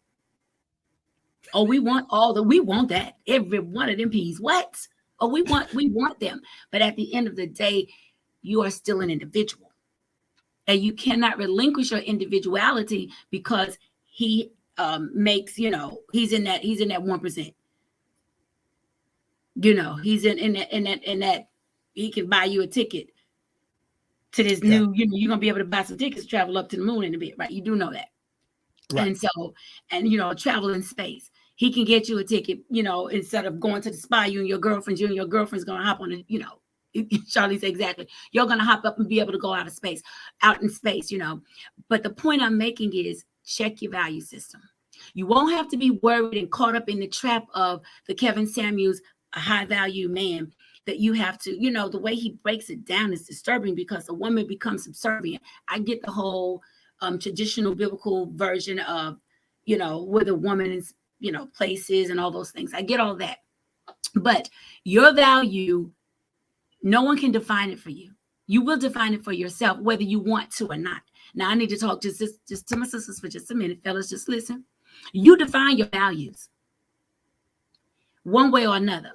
Speaker 2: Oh, we want that. Every one of them P's. What? Oh, we want them. But at the end of the day, you are still an individual. And you cannot relinquish your individuality because he makes, you know, he's in that 1%. You know, he's in that he can buy you a ticket to this
Speaker 1: Yeah.
Speaker 2: new, you know, you're gonna be able to buy some tickets to travel up to the moon in a bit, right? You do know that.
Speaker 1: Right.
Speaker 2: And so, and you know, travel in space. He can get you a ticket, you know, instead of going to the spa, you and your girlfriend's gonna hop on it, you know. Charlie said exactly. You're gonna hop up and be able to go out in space, you know. But the point I'm making is check your value system. You won't have to be worried and caught up in the trap of the Kevin Samuels, a high value man, that you have to, you know, the way he breaks it down is disturbing because the woman becomes subservient. I get the whole traditional biblical version of, you know, where the woman is, you know, places and all those things. I get all that. But your value, no one can define it for you. You will define it for yourself, whether you want to or not. Now, I need to talk just to my sisters for just a minute. Fellas, just listen. You define your values one way or another,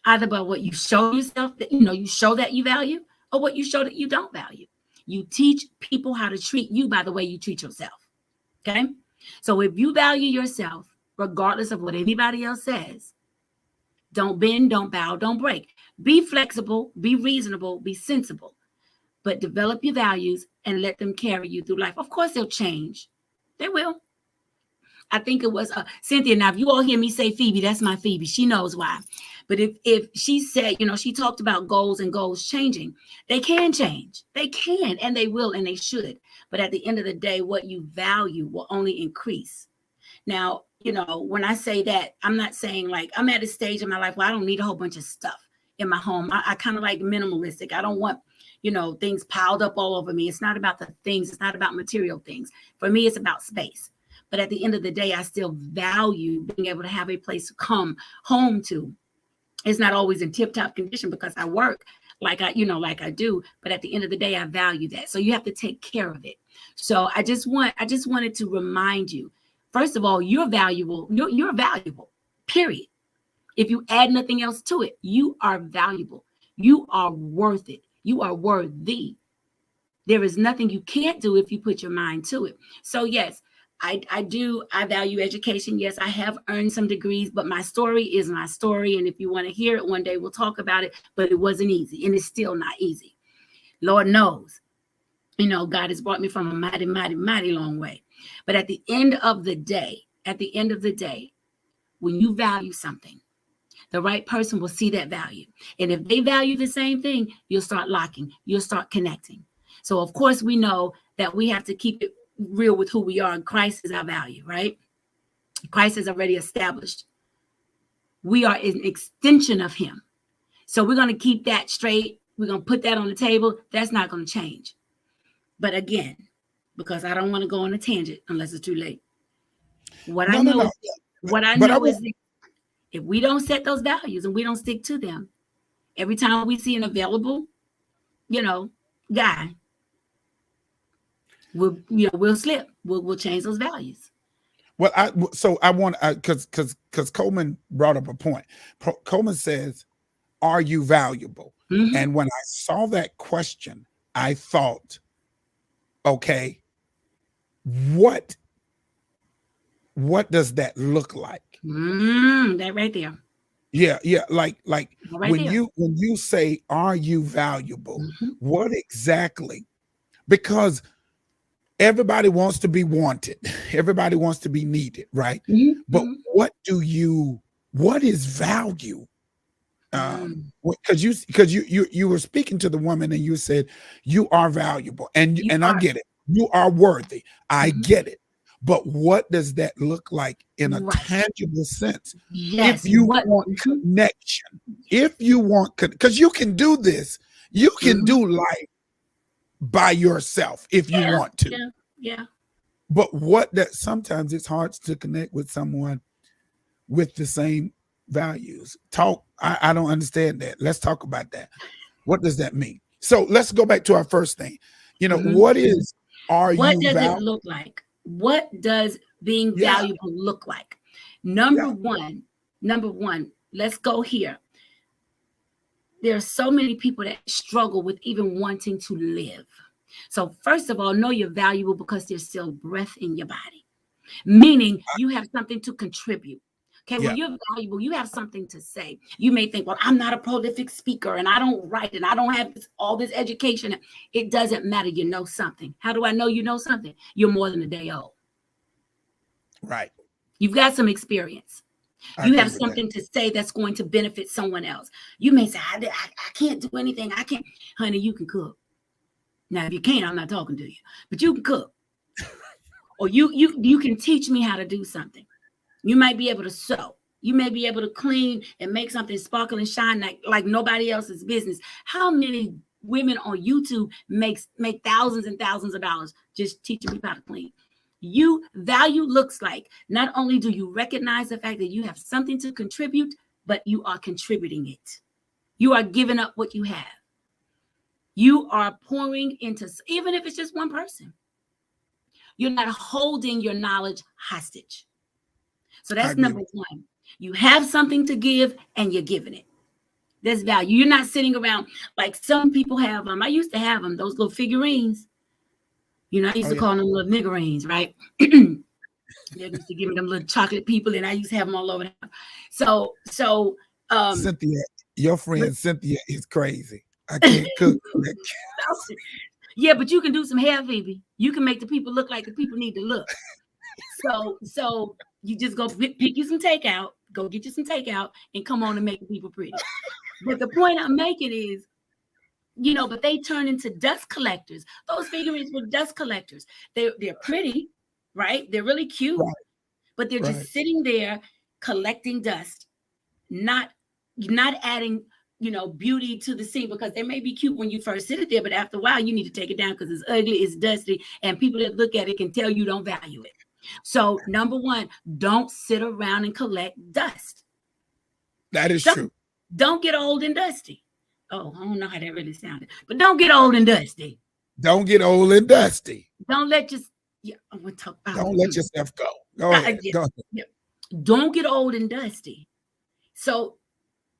Speaker 2: either by what you show yourself that, you know, you show that you value, or what you show that you don't value. You teach people how to treat you by the way you treat yourself. Okay. So if you value yourself, regardless of what anybody else says, don't bend, don't bow, don't break. Be flexible, be reasonable, be sensible, but develop your values and let them carry you through life. Of course, they'll change. They will. I think it was Cynthia. Now, if you all hear me say Phoebe, that's my Phoebe. She knows why. But if she said, you know, she talked about goals and goals changing, they can change. They can, and they will, and they should. But at the end of the day, what you value will only increase. Now, you know, when I say that, I'm not saying like I'm at a stage in my life where I don't need a whole bunch of stuff in my home. I kind of like minimalistic. I don't want, you know, things piled up all over me. It's not about the things. It's not about material things. For me, it's about space. But at the end of the day, I still value being able to have a place to come home to. It's not always in tip-top condition because I work like I do. But at the end of the day, I value that. So you have to take care of it. So I just wanted to remind you, first of all, you're valuable. You're valuable, period. If you add nothing else to it, you are valuable. You are worth it. You are worthy. There is nothing you can't do if you put your mind to it. So yes, I value education. Yes, I have earned some degrees, but my story is my story. And if you want to hear it one day, we'll talk about it. But it wasn't easy, and it's still not easy. Lord knows, you know, God has brought me from a mighty, mighty, mighty long way. But at the end of the day, when you value something, The right person will see that value. And if they value the same thing, you'll start locking, you'll start connecting. So, of course, we know that we have to keep it real with who we are. And Christ is our value, right? Christ is already established. We are an extension of him. So we're going to keep that straight. We're going to put that on the table. That's not going to change. But again, because I don't want to go on a tangent unless it's too late. What I know is if we don't set those values and we don't stick to them, every time we see an available, guy, we'll slip. We'll change those values.
Speaker 1: Well, I want because Coleman brought up a point. Coleman says, "Are you valuable?"
Speaker 2: Mm-hmm.
Speaker 1: And when I saw that question, I thought, okay, what does that look like?
Speaker 2: That right there.
Speaker 1: Yeah, like
Speaker 2: right
Speaker 1: when
Speaker 2: there.
Speaker 1: when you say, "Are you valuable?"
Speaker 2: Mm-hmm.
Speaker 1: What exactly? Because everybody wants to be wanted. Everybody wants to be needed, right?
Speaker 2: Mm-hmm.
Speaker 1: But what is value? Because you were speaking to the woman and you said you are valuable, and I get it. You are worthy. I get it. But what does that look like in a tangible sense?
Speaker 2: Yes.
Speaker 1: If you want connection, if you want, because you can do this, you can do life by yourself if you want to.
Speaker 2: Yeah.
Speaker 1: But sometimes it's hard to connect with someone with the same values. I don't understand that. Let's talk about that. What does that mean? So let's go back to our first thing. What does
Speaker 2: it look like? What does being valuable look like? Number one, let's go here. There are so many people that struggle with even wanting to live. So first of all, know you're valuable because there's still breath in your body, meaning you have something to contribute. Okay, when you're valuable, you have something to say. You may think, well, I'm not a prolific speaker and I don't write and I don't have all this education. It doesn't matter. You know something. How do I know you know something? You're more than a day old.
Speaker 1: Right.
Speaker 2: You've got some experience. You have something to say that's going to benefit someone else. You may say, I can't do anything. I can't. Honey, you can cook. Now, if you can't, I'm not talking to you. But you can cook. Or you can teach me how to do something. You might be able to sew. You may be able to clean and make something sparkle and shine like nobody else's business. How many women on YouTube make thousands and thousands of dollars just teaching people how to clean? Value looks like not only do you recognize the fact that you have something to contribute, but you are contributing it. You are giving up what you have. You are pouring into, even if it's just one person. You're not holding your knowledge hostage. So that's number one. You have something to give and you're giving it. There's value. You're not sitting around like some people have them. I used to have them, those little figurines. I used to call them little niggerines, right? They used to give me them little chocolate people, and I used to have them all over. So
Speaker 1: Cynthia, your friend Cynthia is crazy. I can't cook.
Speaker 2: Yeah, but you can do some hair, Phoebe. You can make the people look like the people need to look. So you just go pick you some takeout, go get you some takeout, and come on and make the people pretty. But the point I'm making is, but they turn into dust collectors. Those figurines were dust collectors. They're pretty, right? They're really cute, but they're just sitting there collecting dust, not adding, beauty to the scene, because they may be cute when you first sit it there, but after a while you need to take it down because it's ugly, it's dusty, and people that look at it can tell you don't value it. So number one, don't sit around and collect dust.
Speaker 1: That is true.
Speaker 2: Don't get old and dusty. Oh, I don't know how that really sounded, but don't get old and dusty.
Speaker 1: Don't get old and dusty.
Speaker 2: Don't let I'm gonna talk about
Speaker 1: don't let yourself go. Go ahead. Go ahead.
Speaker 2: Don't get old and dusty. So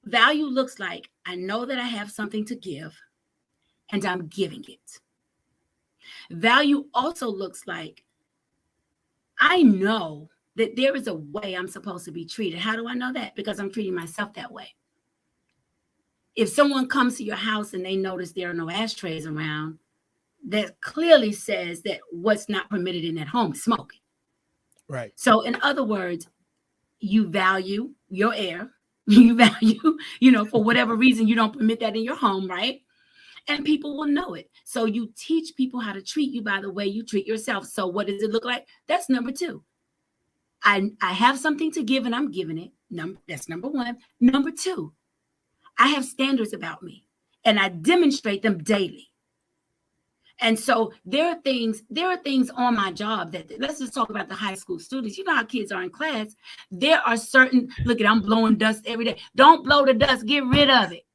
Speaker 2: value looks like, I know that I have something to give and I'm giving it. Value also looks like, I know that there is a way I'm supposed to be treated. How do I know that? Because I'm treating myself that way. If someone comes to your house and they notice there are no ashtrays around, that clearly says that what's not permitted in that home is smoking.
Speaker 1: Right.
Speaker 2: So in other words, you value your air, You value, for whatever reason, you don't permit that in your home, right? And people will know it. So you teach people how to treat you by the way you treat yourself. So what does it look like? That's number two. I have something to give and I'm giving it. That's number one. Number two, I have standards about me and I demonstrate them daily. And so there are things on my job that, let's just talk about the high school students. You know how kids are in class. There are certain, look at, I'm blowing dust every day. Don't blow the dust. Get rid of it.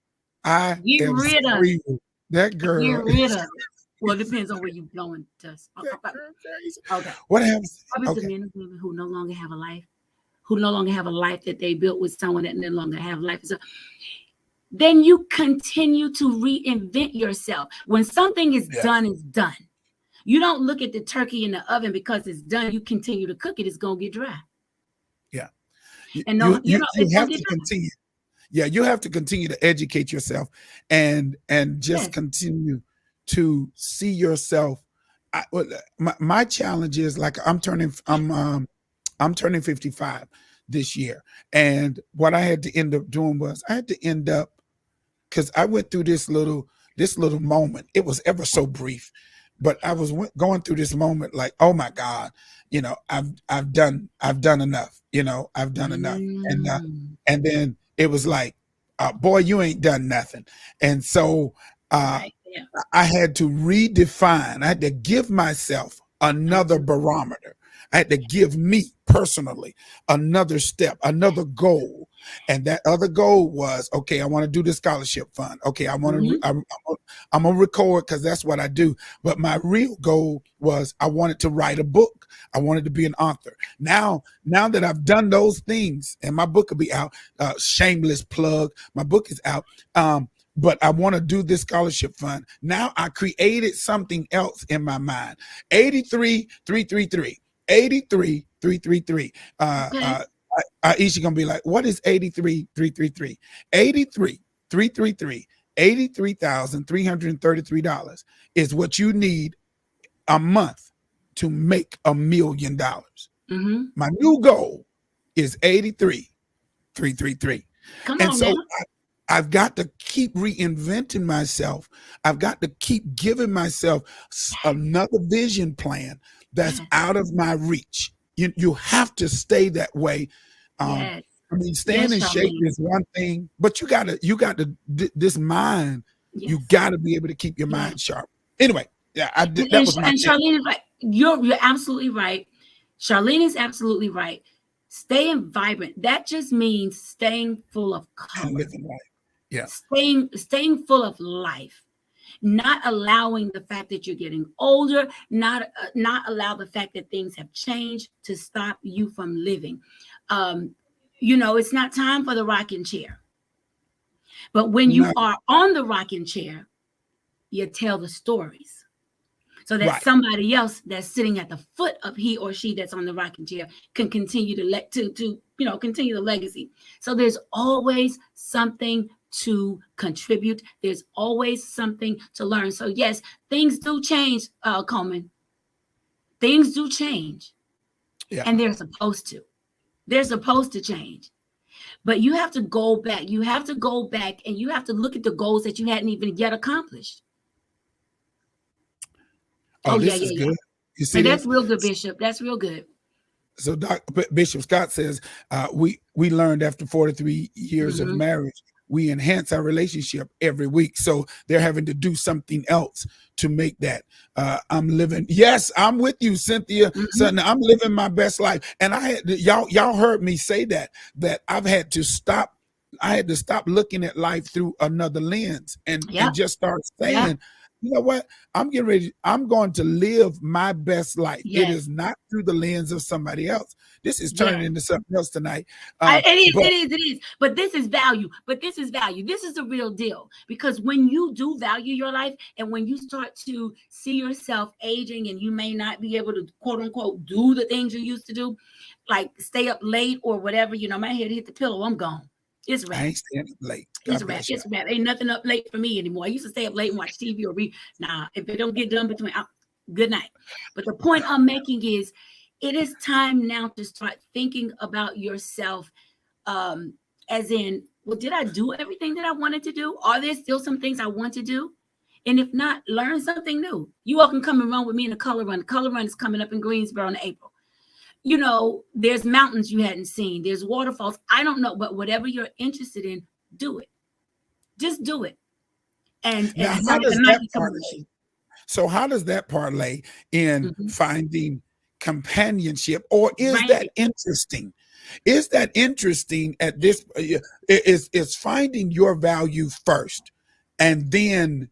Speaker 2: Get rid of it.
Speaker 1: That girl.
Speaker 2: Get rid of it. Well, it depends on where you're blowing dust. Okay.
Speaker 1: What happens?
Speaker 2: Okay. Men and women who no longer have a life, that they built with someone that no longer have life. So then you continue to reinvent yourself. When something is done, it's done. You don't look at the turkey in the oven because it's done. You continue to cook it. It's going to get dry.
Speaker 1: Yeah.
Speaker 2: And
Speaker 1: you have to continue. Yeah, you have to continue to educate yourself and just continue to see yourself. My challenge is, like, I'm turning 55 this year, and what I had to end up doing was because I went through this little moment. It was ever so brief, but I was going through this moment like, oh my God, I've done enough. I've done enough, and then it was like, boy, you ain't done nothing. And so I had to redefine. I had to give myself another barometer. I had to give me personally another step, another goal. And that other goal was, okay, I want to do the scholarship fund. Okay, I'm going to record because that's what I do. But my real goal was I wanted to write a book. I wanted to be an author. Now that I've done those things, and my book will be out, shameless plug, my book is out. But I want to do this scholarship fund. Now I created something else in my mind. 83-333. 83-333. Aisha gonna be like, what is 83-333? 83-333. $83,333 is what you need a month to make $1 million. My new goal is 83-333. And so I've got to keep reinventing myself. I've got to keep giving myself another vision plan that's out of my reach. You have to stay that way. I mean, staying in shape is one thing, but you got to this mind. You got to be able to keep your mind sharp. Anyway, that was my.
Speaker 2: And Charlene is right. You're absolutely right. Charlene is absolutely right. Staying vibrant. That just means staying full of color.
Speaker 1: Living life. Yeah.
Speaker 2: Staying full of life. Not allowing the fact that you're getting older, not allow the fact that things have changed to stop you from living. It's not time for the rocking chair. But when you are on the rocking chair, you tell the stories. So that somebody else that's sitting at the foot of he or she that's on the rocking chair can continue to continue the legacy. So there's always something to contribute. There's always something to learn. So yes, things do change, Coleman. Things do change. And they're supposed to. They're supposed to change. But you have to go back. You have to go back and you have to look at the goals that you hadn't even yet accomplished.
Speaker 1: This is good. You see,
Speaker 2: that's real good, Bishop. That's real good.
Speaker 1: So Bishop Scott says, we learned after 43 years of marriage, we enhance our relationship every week. So they're having to do something else to make that. I'm living. Yes, I'm with you, Cynthia. Sutton, I'm living my best life. And y'all heard me say that I've had to stop. I had to stop looking at life through another lens and just start saying, you know what? I'm getting ready. I'm going to live my best life. It is not through the lens of somebody else. This is turning into something else tonight.
Speaker 2: It is. But this is value. This is the real deal. Because when you do value your life and when you start to see yourself aging and you may not be able to, quote unquote, do the things you used to do, like stay up late or whatever, my head hit the pillow, I'm gone. It's rap.
Speaker 1: I ain't staying up late.
Speaker 2: It's rap. It's rap. Ain't nothing up late for me anymore. I used to stay up late and watch TV or read. Nah, if it don't get done between, good night. But the point I'm making is, it is time now to start thinking about yourself as in, well, did I do everything that I wanted to do? Are there still some things I want to do? And if not, learn something new. You all can come and run with me in a color run. The color run is coming up in Greensboro in April. You know, there's mountains you hadn't seen. There's waterfalls. I don't know, but whatever you're interested in, do it. Just do it. And
Speaker 1: Now,
Speaker 2: sound
Speaker 1: how
Speaker 2: like
Speaker 1: does
Speaker 2: a
Speaker 1: that
Speaker 2: Nike
Speaker 1: parlay?
Speaker 2: commercial.
Speaker 1: So how does that parlay in
Speaker 2: Mhm.
Speaker 1: finding companionship, or is
Speaker 2: Right.
Speaker 1: that interesting? Is that interesting at this? Is finding your value first, and then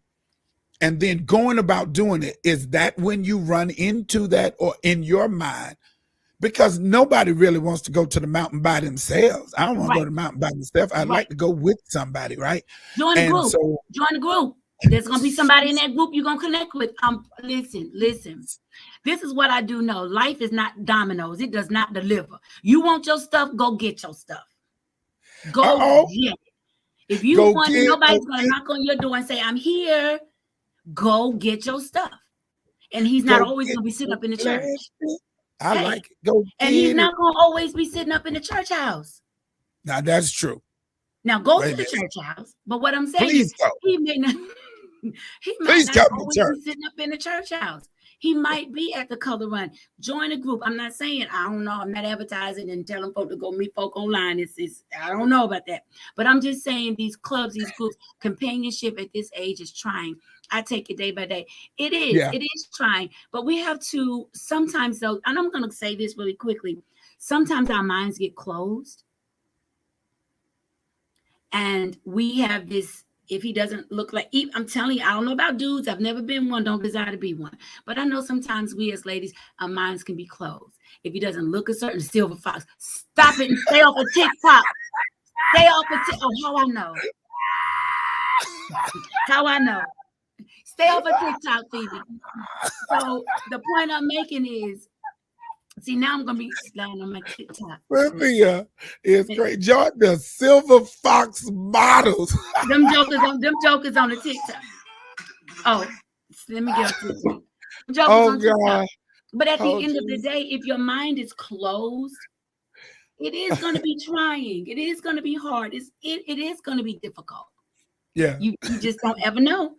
Speaker 1: going about doing it? Is that when you run into that, or in your mind? Because nobody really wants to go to the mountain by themselves. I don't want to go
Speaker 2: Right.
Speaker 1: to the mountain by myself. I'd
Speaker 2: Right.
Speaker 1: like to go with somebody, right?
Speaker 2: Join the
Speaker 1: And
Speaker 2: group.
Speaker 1: so,
Speaker 2: Join the group. There's gonna be somebody in that group you're gonna connect with. Listen. This is what I do know. Life is not dominoes. It does not deliver. You want your stuff, go get your stuff. Go get it. If you
Speaker 1: go
Speaker 2: want,
Speaker 1: get,
Speaker 2: nobody's gonna knock on your door and say, I'm here. Go get your stuff. And he's not
Speaker 1: go
Speaker 2: always
Speaker 1: get
Speaker 2: gonna be sitting
Speaker 1: your
Speaker 2: up in the church.
Speaker 1: plastic. I
Speaker 2: Hey,
Speaker 1: like it. Go
Speaker 2: and he's
Speaker 1: get it.
Speaker 2: not gonna always be sitting up in the church house.
Speaker 1: Now that's true.
Speaker 2: Now go
Speaker 1: Wait
Speaker 2: to
Speaker 1: a
Speaker 2: the
Speaker 1: minute.
Speaker 2: church house. But what I'm saying
Speaker 1: Please
Speaker 2: is
Speaker 1: go.
Speaker 2: he may not he might
Speaker 1: Please
Speaker 2: not
Speaker 1: come to
Speaker 2: always
Speaker 1: church.
Speaker 2: be sitting up in the church house. He might be at the color run. Join a group. I'm not saying, I don't know. I'm not advertising and telling folk to go meet folk online. It's I don't know about that. But I'm just saying these clubs, these groups, companionship at this age is trying. I take it day by day. It is trying. But we have to sometimes, though, and I'm going to say this really quickly. Sometimes our minds get closed. And we have this, if he doesn't look like, I'm telling you, I don't know about dudes. I've never been one, don't desire to be one. But I know sometimes we as ladies, our minds can be closed. If he doesn't look a certain silver fox, stop it and stay off of TikTok. Stay off of TikTok. Oh, how I know. How I know. Stay off of TikTok, Phoebe. So the point I'm making is, see, now I'm going to be sliding on my TikTok.
Speaker 1: Cynthia is great. Jordan, the silver fox models.
Speaker 2: Them jokers on the TikTok. Oh, let me get to it.
Speaker 1: Oh, God.
Speaker 2: But at the end of the day, if your mind is closed, it is going to be trying. It is going to be hard. It is going to be difficult.
Speaker 1: Yeah.
Speaker 2: You just don't ever know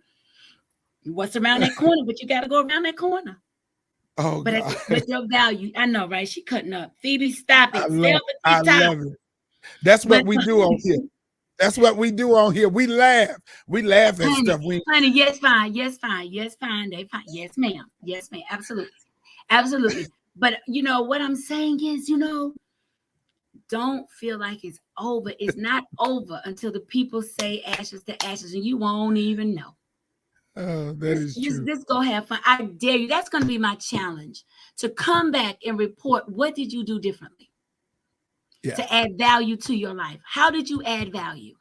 Speaker 2: what's around that corner, but you got to go around that corner.
Speaker 1: Oh,
Speaker 2: but
Speaker 1: God.
Speaker 2: With your value, I know, right? She cutting up. Phoebe, stop it.
Speaker 1: I love it. That's what we do on here. That's what we do on here. We laugh. We laugh at stuff.
Speaker 2: Honey, yes, fine. Yes, fine. Yes, fine. They fine. Yes, ma'am. Yes, ma'am. Absolutely. Absolutely. But you know what I'm saying is, don't feel like it's over. It's not over until the people say ashes to ashes, and you won't even know.
Speaker 1: Oh, that is true.
Speaker 2: Just go have fun. I dare you. That's going to be my challenge, to come back and report, what did you do differently to add value to your life? How did you add value?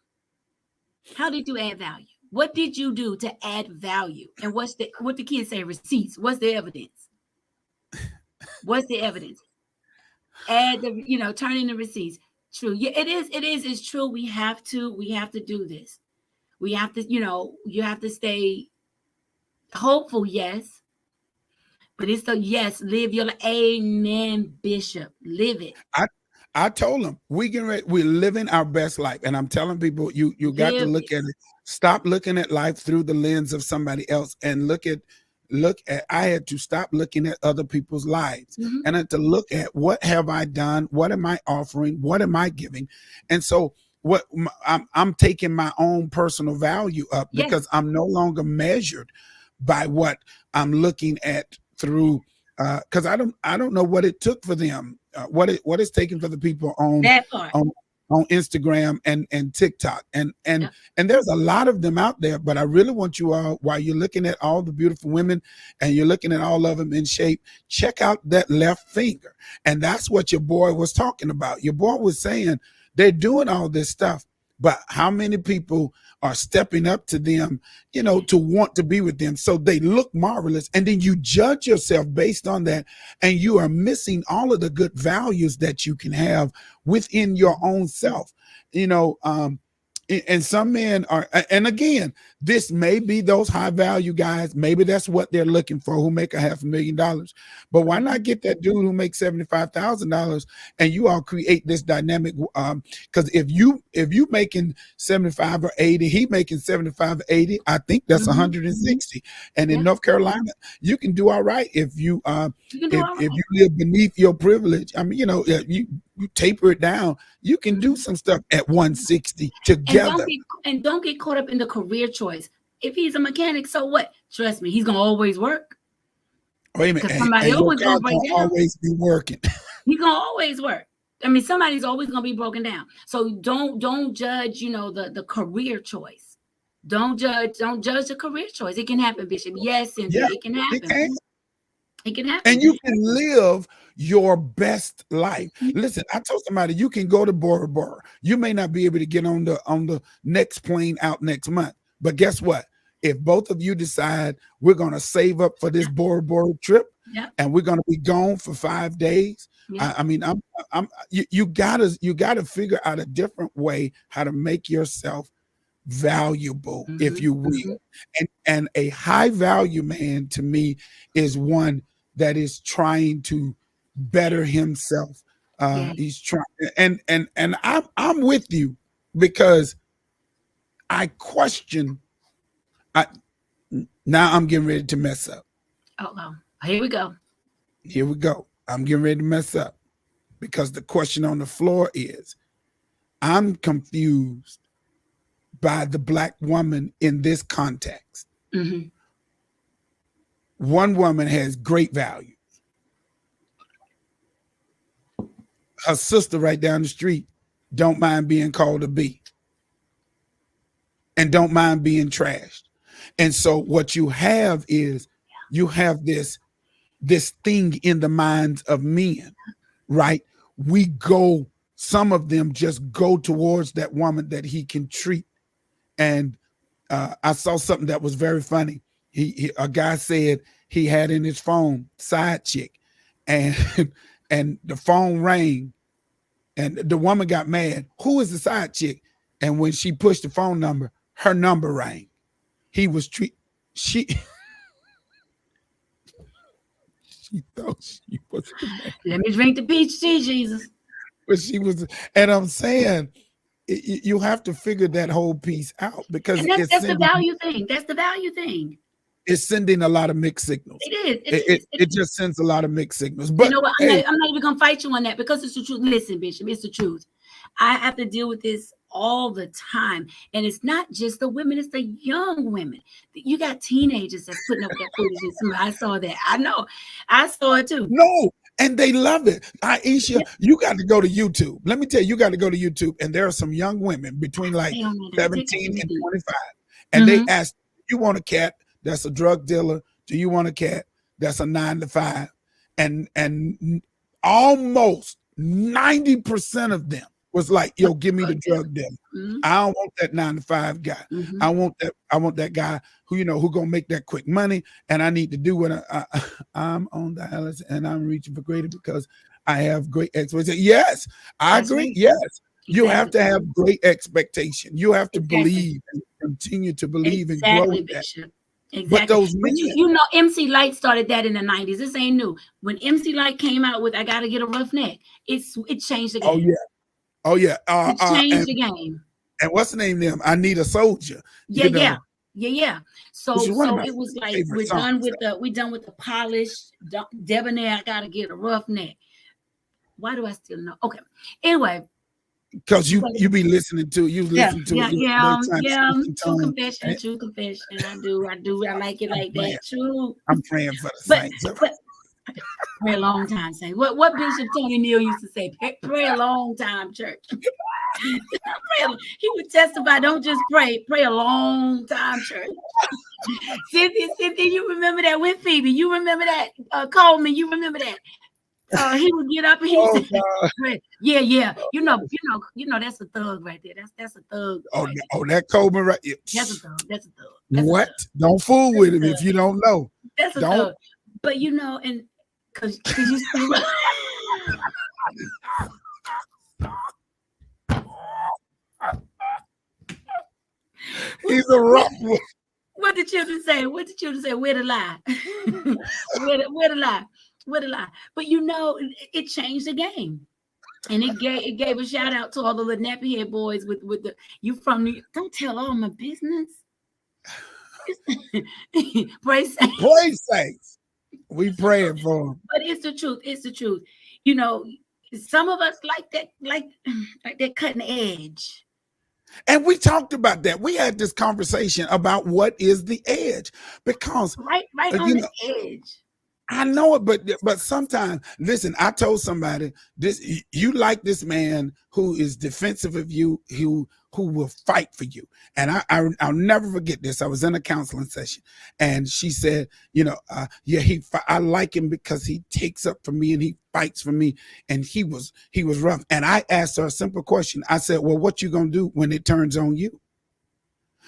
Speaker 2: How did you add value? What did you do to add value? And what the kids say, receipts. What's the evidence? What's the evidence? Add turn in the receipts. True. Yeah, it's true. We have to do this. We have to, you have to stay hopeful, yes. But it's yes, live your amen, Bishop. Live it.
Speaker 1: I told them we're living our best life. And I'm telling people, you got to look at it. Stop looking at life through the lens of somebody else and look at I had to stop looking at other people's lives and I had to look at, what have I done? What am I offering? What am I giving? And so I'm taking my own personal value up because I'm no longer measured by what I'm looking at through, because I don't know what it took for them, what it's taken for the people on Instagram and TikTok, and there's a lot of them out there. But I really want you all, while you're looking at all the beautiful women and you're looking at all of them in shape, check out that left finger. And that's what your boy was talking about. Your boy was saying they're doing all this stuff, but how many people are stepping up to them, to want to be with them? So they look marvelous. And then you judge yourself based on that. And you are missing all of the good values that you can have within your own self. And some men are, and again, this may be those high value guys. Maybe that's what they're looking for, who make $500,000. But why not get that dude who makes $75,000 and you all create this dynamic? Because if you making 75 or 80, he making 75 or 80, I think that's 160. And in North Carolina, you can do all right if you if you live beneath your privilege. I mean, you taper it down, you can do some stuff at 160 together.
Speaker 2: And don't get caught up in the career choice. If he's a mechanic, so what? Trust me, he's gonna always work.
Speaker 1: Wait a minute, somebody else gonna always be working.
Speaker 2: He's gonna always work. I mean, somebody's always gonna be broken down. So don't judge, the career choice. Don't judge the career choice. It can happen, Bishop. Yes, and it can happen. It can happen.
Speaker 1: And you can live your best life. Listen, I told somebody, you can go to Bora Bora. You may not be able to get on the next plane out next month. But guess what? If both of you decide we're going to save up for this Bora Bora trip and we're going to be gone for 5 days, I mean, you gotta figure out a different way how to make yourself valuable, if you will. And a high value man to me is one that is trying to better himself. He's trying, and I'm with you, because I question. Now I'm getting ready to mess up.
Speaker 2: Oh, here we go.
Speaker 1: Here we go. I'm getting ready to mess up, because the question on the floor is, I'm confused by the Black woman in this context. One woman has great value. Her sister right down the street don't mind being called a B and don't mind being trashed. And so what you have is you have this thing in the minds of men, right? Some of them just go towards that woman that he can treat. And I saw something that was very funny. A guy said he had in his phone side chick, and the phone rang, and the woman got mad. Who is the side chick? And when she pushed the phone number, her number rang. He was she thought she was the man.
Speaker 2: Let me drink the peach tea, Jesus.
Speaker 1: But she was, and I'm saying, you have to figure that whole piece out, because
Speaker 2: that's the value thing. That's the value thing.
Speaker 1: It's sending a lot of mixed signals.
Speaker 2: It is.
Speaker 1: It just sends a lot of mixed signals. But
Speaker 2: you know what? I'm not even gonna fight you on that, because it's the truth. Listen, Bishop, it's the truth. I have to deal with this all the time, and it's not just the women; it's the young women. You got teenagers that's putting up that foolishness. I saw that. I know. I saw it too.
Speaker 1: No. And they love it. Aisha, you got to go to YouTube. Let me tell you, you got to go to YouTube. And there are some young women between like 17 and 25. And they ask, do you want a cat that's a drug dealer? Do you want a cat that's a 9-to-5? And almost 90% of them was like, yo, give me the drug dealer. I don't want that 9-to-5 guy. I want that guy who gonna make that quick money. And I need to do what I'm on dialysis, and I'm reaching for greater because I have great expectations. Yes, I agree. Yes, you have to have great expectation. You have to believe and continue to believe and grow in that.
Speaker 2: Exactly.
Speaker 1: But those men,
Speaker 2: MC Light started that in the 90s. This ain't new. When MC Light came out with "I Gotta Get a Rough Neck," it changed the game.
Speaker 1: Oh yeah.
Speaker 2: It changed the game.
Speaker 1: And what's the name of them? I Need a Soldier.
Speaker 2: Yeah. So it was like we're done with the polished debonair. I Gotta Get a Rough Neck. Why do I still know? Okay. Anyway.
Speaker 1: Because you be listening to
Speaker 2: True confession. I do. I like it like that. True.
Speaker 1: I'm praying for the saints.
Speaker 2: Pray a long time, say. What Bishop Tony Neal used to say, pray a long time, church. He would testify, don't just pray a long time, church. Cynthia, you remember that with Phoebe? You remember that? Coleman, you remember that? He would get up and he would say, yeah. You know, that's a thug right there. That's a thug.
Speaker 1: That Coleman right there.
Speaker 2: That's a thug.
Speaker 1: What? Don't fool with him if you don't know.
Speaker 2: That's a thug. But and because you still
Speaker 1: He's a rough one.
Speaker 2: What the children say? What the children say? Where to lie? Where to lie? Where to lie? But it changed the game. And it gave a shout out to all the little nappy head boys with the you from New York. Don't tell all my business. Praise saints.
Speaker 1: Praise saints. We praying for him.
Speaker 2: But it's the truth. It's the truth. Some of us like that cutting edge.
Speaker 1: And we talked about that. We had this conversation about what is the edge, because
Speaker 2: right on the edge.
Speaker 1: I know it, but sometimes, listen, I told somebody this: you like this man who is defensive of you, who will fight for you. And I'll never forget this. I was in a counseling session, and she said, I like him because he takes up for me and he fights for me, and he was rough. And I asked her a simple question. I said, well, what you gonna do when it turns on you?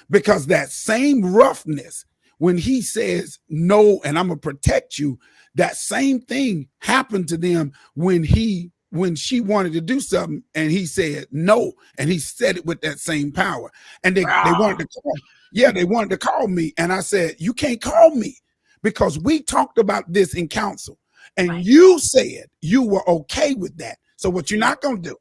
Speaker 1: Because that same roughness, when he says no and I'm gonna protect you, that same thing happened to them when she wanted to do something and he said no, and he said it with that same power. And they wanted to call, they wanted to call me, and I said, you can't call me, because we talked about this in council, and you said you were okay with that. So what you're not gonna do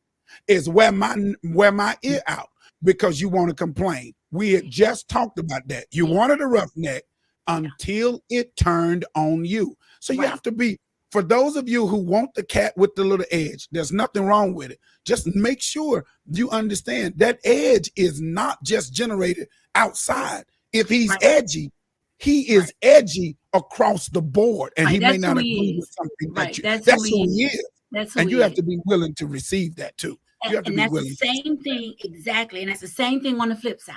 Speaker 1: is wear my ear out because you want to complain. We had just talked about that. You wanted a roughneck until it turned on you. So you have to be, for those of you who want the cat with the little edge, there's nothing wrong with it. Just make sure you understand that edge is not just generated outside. If he's edgy, he is edgy across the board, and he may not agree with something that's who he is. And you have to be willing to receive that too. You have to be willing.
Speaker 2: That's the same thing, exactly. And that's the same thing on the flip side.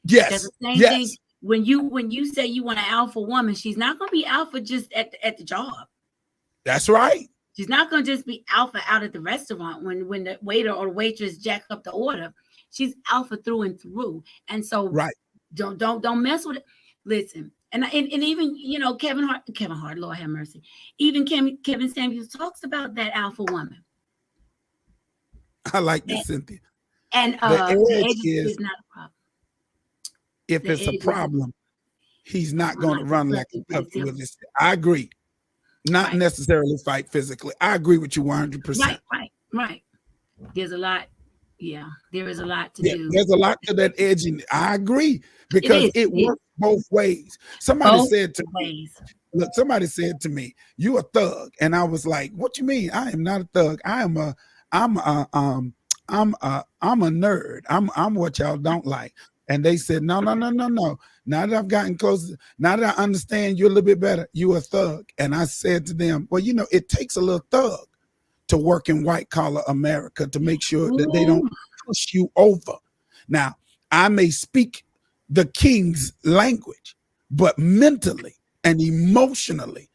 Speaker 1: Yes.
Speaker 2: That's the same thing. When you say you want an alpha woman, she's not going to be alpha just at the job.
Speaker 1: That's right.
Speaker 2: She's not going to just be alpha out at the restaurant when the waiter or waitress jack up the order. She's alpha through and through. And so don't mess with it. Listen, and even Kevin Hart, Lord have mercy. Even Kevin Samuels talks about that alpha woman.
Speaker 1: I like this, Cynthia.
Speaker 2: And the edge is not a problem.
Speaker 1: If it's a problem, he's not going to run like a puppy with this. I agree. Not necessarily fight physically. I agree with you 100%.
Speaker 2: Right. There's a lot. Yeah, there is a lot to do.
Speaker 1: There's a lot to that edge. I agree, because it works both ways. Somebody said to me, you a thug. And I was like, what you mean? I am not a thug. I'm a nerd. I'm what y'all don't like. And they said, no. Now that I've gotten closer, now that I understand you a little bit better, you a thug. And I said to them, well, it takes a little thug to work in white collar America to make sure that they don't push you over. Now, I may speak the king's language, but mentally and emotionally,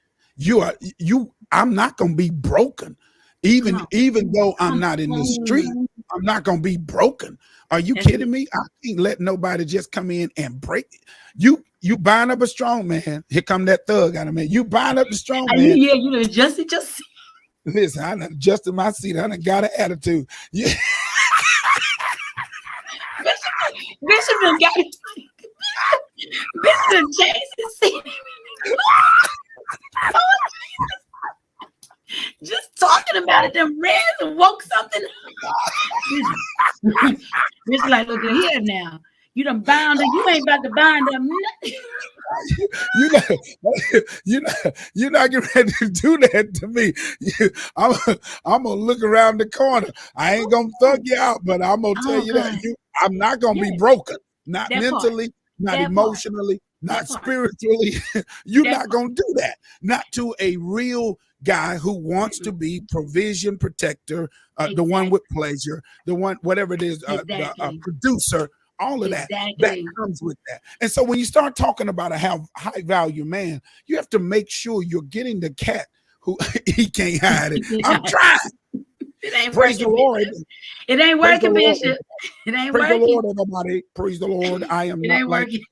Speaker 1: I'm not going to be broken. Even though I'm not in the street, I'm not going to be broken. Are you kidding me? I can't let nobody just come in and break it. You bind up a strong man. Here come that thug out of me. You bind up the strong man.
Speaker 2: Yeah, just.
Speaker 1: Listen, I done adjusted my seat. I done got an attitude. Yeah.
Speaker 2: Bishop done got it. Bishop done changed his seat. Just talking about it, them reds and woke something. Bishop like, look at here now. You done bound up. You ain't about to bind up nothing. You're not getting ready to do that to me. I'm gonna look around the corner. I ain't gonna thug you out, but I'm gonna tell you that I'm not gonna be broken. Not that mentally, part. Not that emotionally, part. Not spiritually. You're not gonna do that. Not to a real guy who wants to be provision protector, the one with pleasure, the one, whatever it is, the producer. All of that comes with that. And so when you start talking about a high value man, you have to make sure you're getting the cat who he can't hide it. I'm trying. It ain't
Speaker 1: Praise
Speaker 2: working,
Speaker 1: the Lord.
Speaker 2: It ain't working, Bishop. It ain't
Speaker 1: working. Praise the Lord,
Speaker 2: everybody.
Speaker 1: Praise the Lord. I am not like working.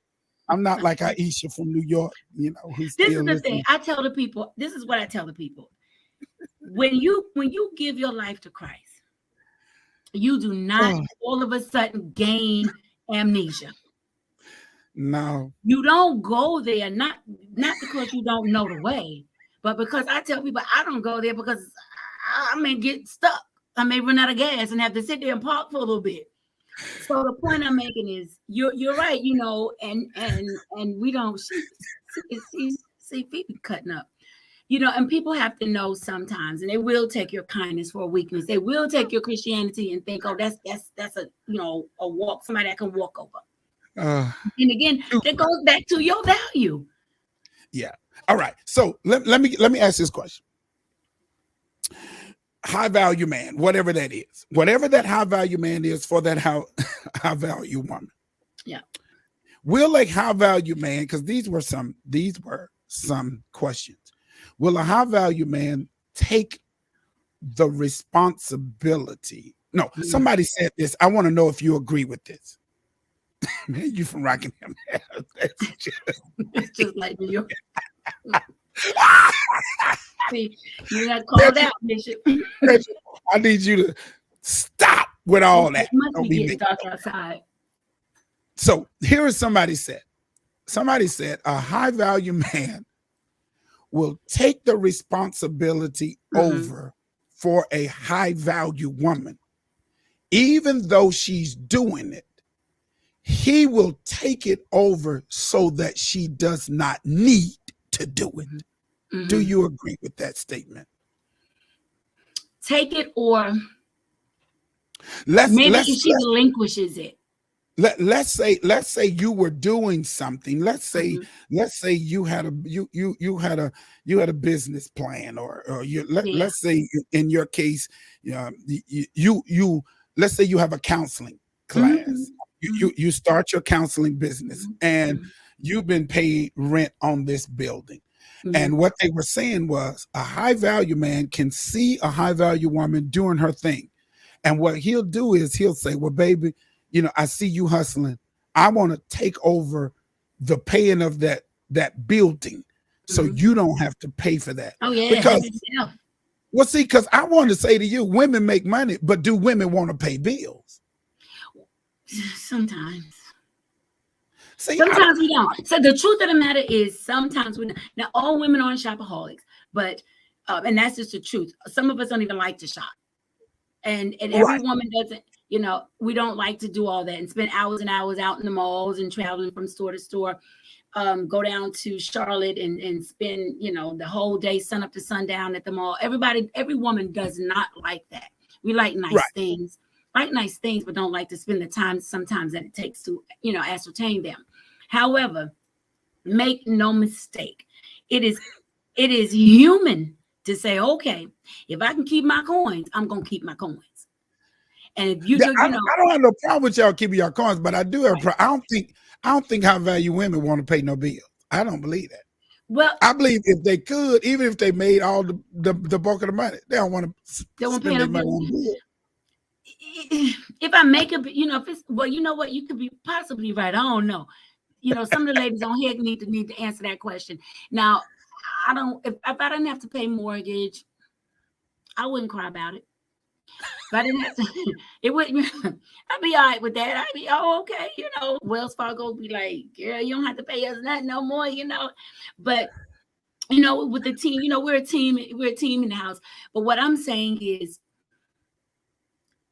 Speaker 1: I'm not like Aisha from New York, who's
Speaker 2: this is the thing. I tell the people, this is what I tell the people. When you give your life to Christ, you do not all of a sudden gain amnesia.
Speaker 1: No.
Speaker 2: You don't go there not because you don't know the way, but because I tell people I don't go there because I may get stuck. I may run out of gas and have to sit there and park for a little bit. So the point I'm making is you're right, and we don't see people cutting up. And people have to know sometimes, and they will take your kindness for a weakness. They will take your Christianity and think, oh, that's a a walk, somebody that can walk over. And again, that goes back to your value.
Speaker 1: Yeah. All right. So let me ask this question. High value man, whatever that is, whatever that high value man is for that high value woman.
Speaker 2: Yeah.
Speaker 1: Will a high value man, because these were some questions. Will a high value man take the responsibility? No, somebody said this. I want to know if you agree with this. You from Rockingham.
Speaker 2: It's just like New York. See, you got called out, Bishop.
Speaker 1: I need you to stop with all that.
Speaker 2: It must be getting dark outside.
Speaker 1: So here is somebody said a high value man will take the responsibility over for a high value woman. Even though she's doing it, he will take it over so that she does not need to do it. Do you agree with that statement?
Speaker 2: Take it, or maybe she relinquishes it.
Speaker 1: Let's say you were doing something. Let's say you had a business plan, or let's say in your case, you let's say you have a counseling class. You start your counseling business, and you've been paid rent on this building. And what they were saying was a high value man can see a high value woman doing her thing. And what he'll do is he'll say, well, baby, I see you hustling. I want to take over the paying of that building so you don't have to pay for that.
Speaker 2: Oh, yeah.
Speaker 1: Because I want to say to you, women make money, but do women want to pay bills?
Speaker 2: Sometimes.
Speaker 1: Sometimes
Speaker 2: we don't. So the truth of the matter is sometimes we don't. Now, all women aren't shopaholics, but and that's just the truth. Some of us don't even like to shop. And every woman doesn't, we don't like to do all that and spend hours and hours out in the malls and traveling from store to store. Go down to Charlotte and spend, the whole day, sun up to sundown at the mall. Every woman does not like that. We like nice things. Like nice things, but don't like to spend the time sometimes that it takes to, ascertain them. However, make no mistake, it is human to say, okay, if I can keep my coins, I'm gonna keep my coins. And if you
Speaker 1: I don't have no problem with y'all keeping your coins, but I do have. I don't think high value women want to pay no bills. I don't believe that.
Speaker 2: Well,
Speaker 1: I believe if they could, even if they made all the bulk of the money, they don't want to spend their money on bills.
Speaker 2: If I make if it's you could be possibly right. I don't know. Some of the ladies on here need to answer that question. Now, I don't. If I didn't have to pay mortgage, I wouldn't cry about it. If I didn't have to, it wouldn't. I'd be all right with that. I'd be okay. Wells Fargo would be like, girl, you don't have to pay us nothing no more. But with the team, we're a team. We're a team in the house. But what I'm saying is,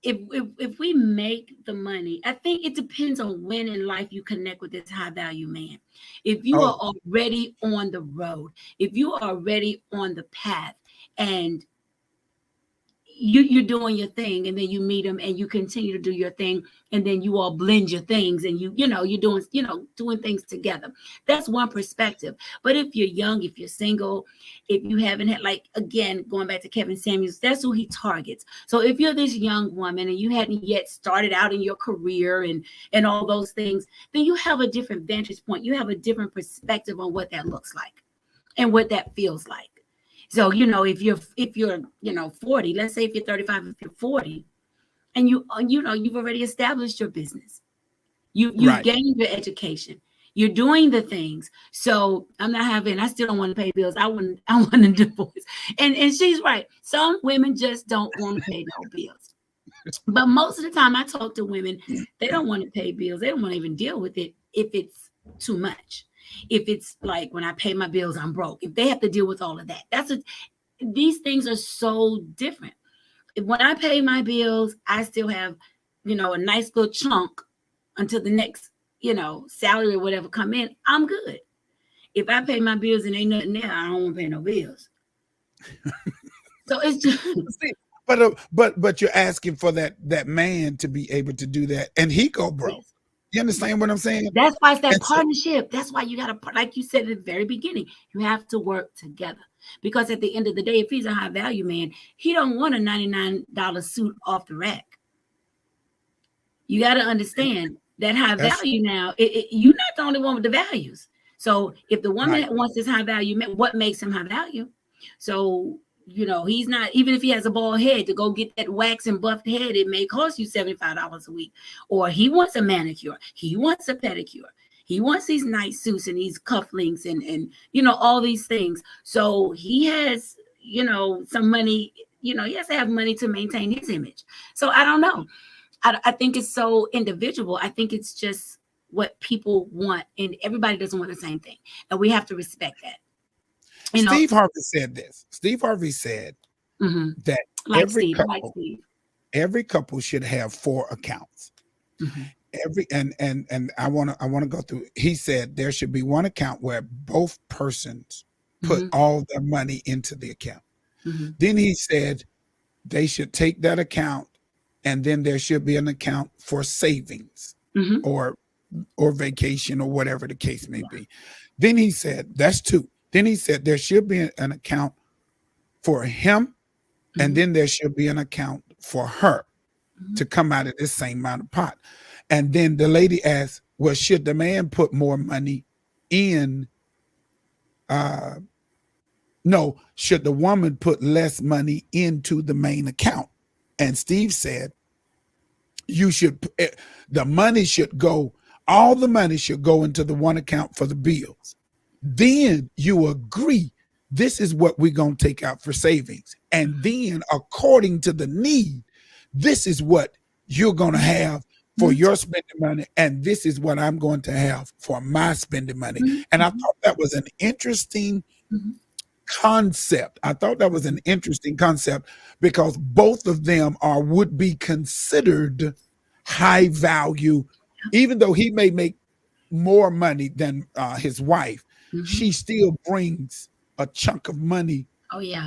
Speaker 2: if we make the money, I think it depends on when in life you connect with this high value man. If you are already on the road, if you are already on the path, and you're doing your thing, and then you meet them and you continue to do your thing, and then you all blend your things, and you're doing things together. That's one perspective. But if you're young, if you're single, if you haven't had, like, again, going back to Kevin Samuels, that's who he targets. So if you're this young woman and you hadn't yet started out in your career and all those things, then you have a different vantage point. You have a different perspective on what that looks like and what that feels like. So, if you're 40, let's say if you're 35, if you're 40, and you've already established your business, you've gained your education, you're doing the things. So I still don't want to pay bills. I want a divorce. And she's right. Some women just don't want to pay no bills. But most of the time I talk to women, they don't want to pay bills. They don't want to even deal with it if it's too much. If it's like when I pay my bills, I'm broke. If they have to deal with all of that, these things are so different. When I pay my bills, I still have, a nice little chunk until the next, salary or whatever come in. I'm good. If I pay my bills and ain't nothing there, I don't want to pay no bills. So it's just
Speaker 1: See, but you're asking for that man to be able to do that, and he go broke.
Speaker 2: yes.
Speaker 1: You understand what I'm saying?
Speaker 2: That's why it's that
Speaker 1: And so,
Speaker 2: partnership. That's why you got to, like you said at the very beginning, you have to work together. Because at the end of the day, if he's a high value man, he don't want a $99 suit off the rack. You got to understand that high
Speaker 1: that's
Speaker 2: value now, you're not the only one with the values. So if the woman
Speaker 1: right.
Speaker 2: wants this high value, what makes him high value? So, he's not, even if he has a bald head, to go get that wax and buffed head, it may cost you $75 a week. Or he wants a manicure, he wants a pedicure, he wants these nice suits and these cufflinks and all these things. So he has, some money, he has to have money to maintain his image. So I don't know. I think it's so individual. I think it's just what people want, and everybody doesn't want the same thing, and we have to respect that.
Speaker 1: Steve Harvey said this. Steve Harvey said that
Speaker 2: like
Speaker 1: every
Speaker 2: Steve, like
Speaker 1: couple,
Speaker 2: Steve.
Speaker 1: every couple should have 4 accounts. Every and I want to go through. He said there should be one account where both persons put all their money into the account. Then he said they should take that account, and then there should be an account for savings or vacation or whatever the case may be. Then he said that's 2. Then he said there should be an account for him, and then there should be an account for her to come out of this same amount of pot. And then the lady asked, well, should the man put more money in? No, should the woman put less money into the main account? And Steve said, the money should go, all the money should go into the one account for the bills. Then you agree, this is what we're going to take out for savings. And then according to the need, this is what you're going to have for your spending money. And this is what I'm going to have for my spending money. And I thought that was an interesting concept. I thought that was an interesting concept because both of them would be considered high value, even though he may make more money than his wife. She still brings a chunk of money to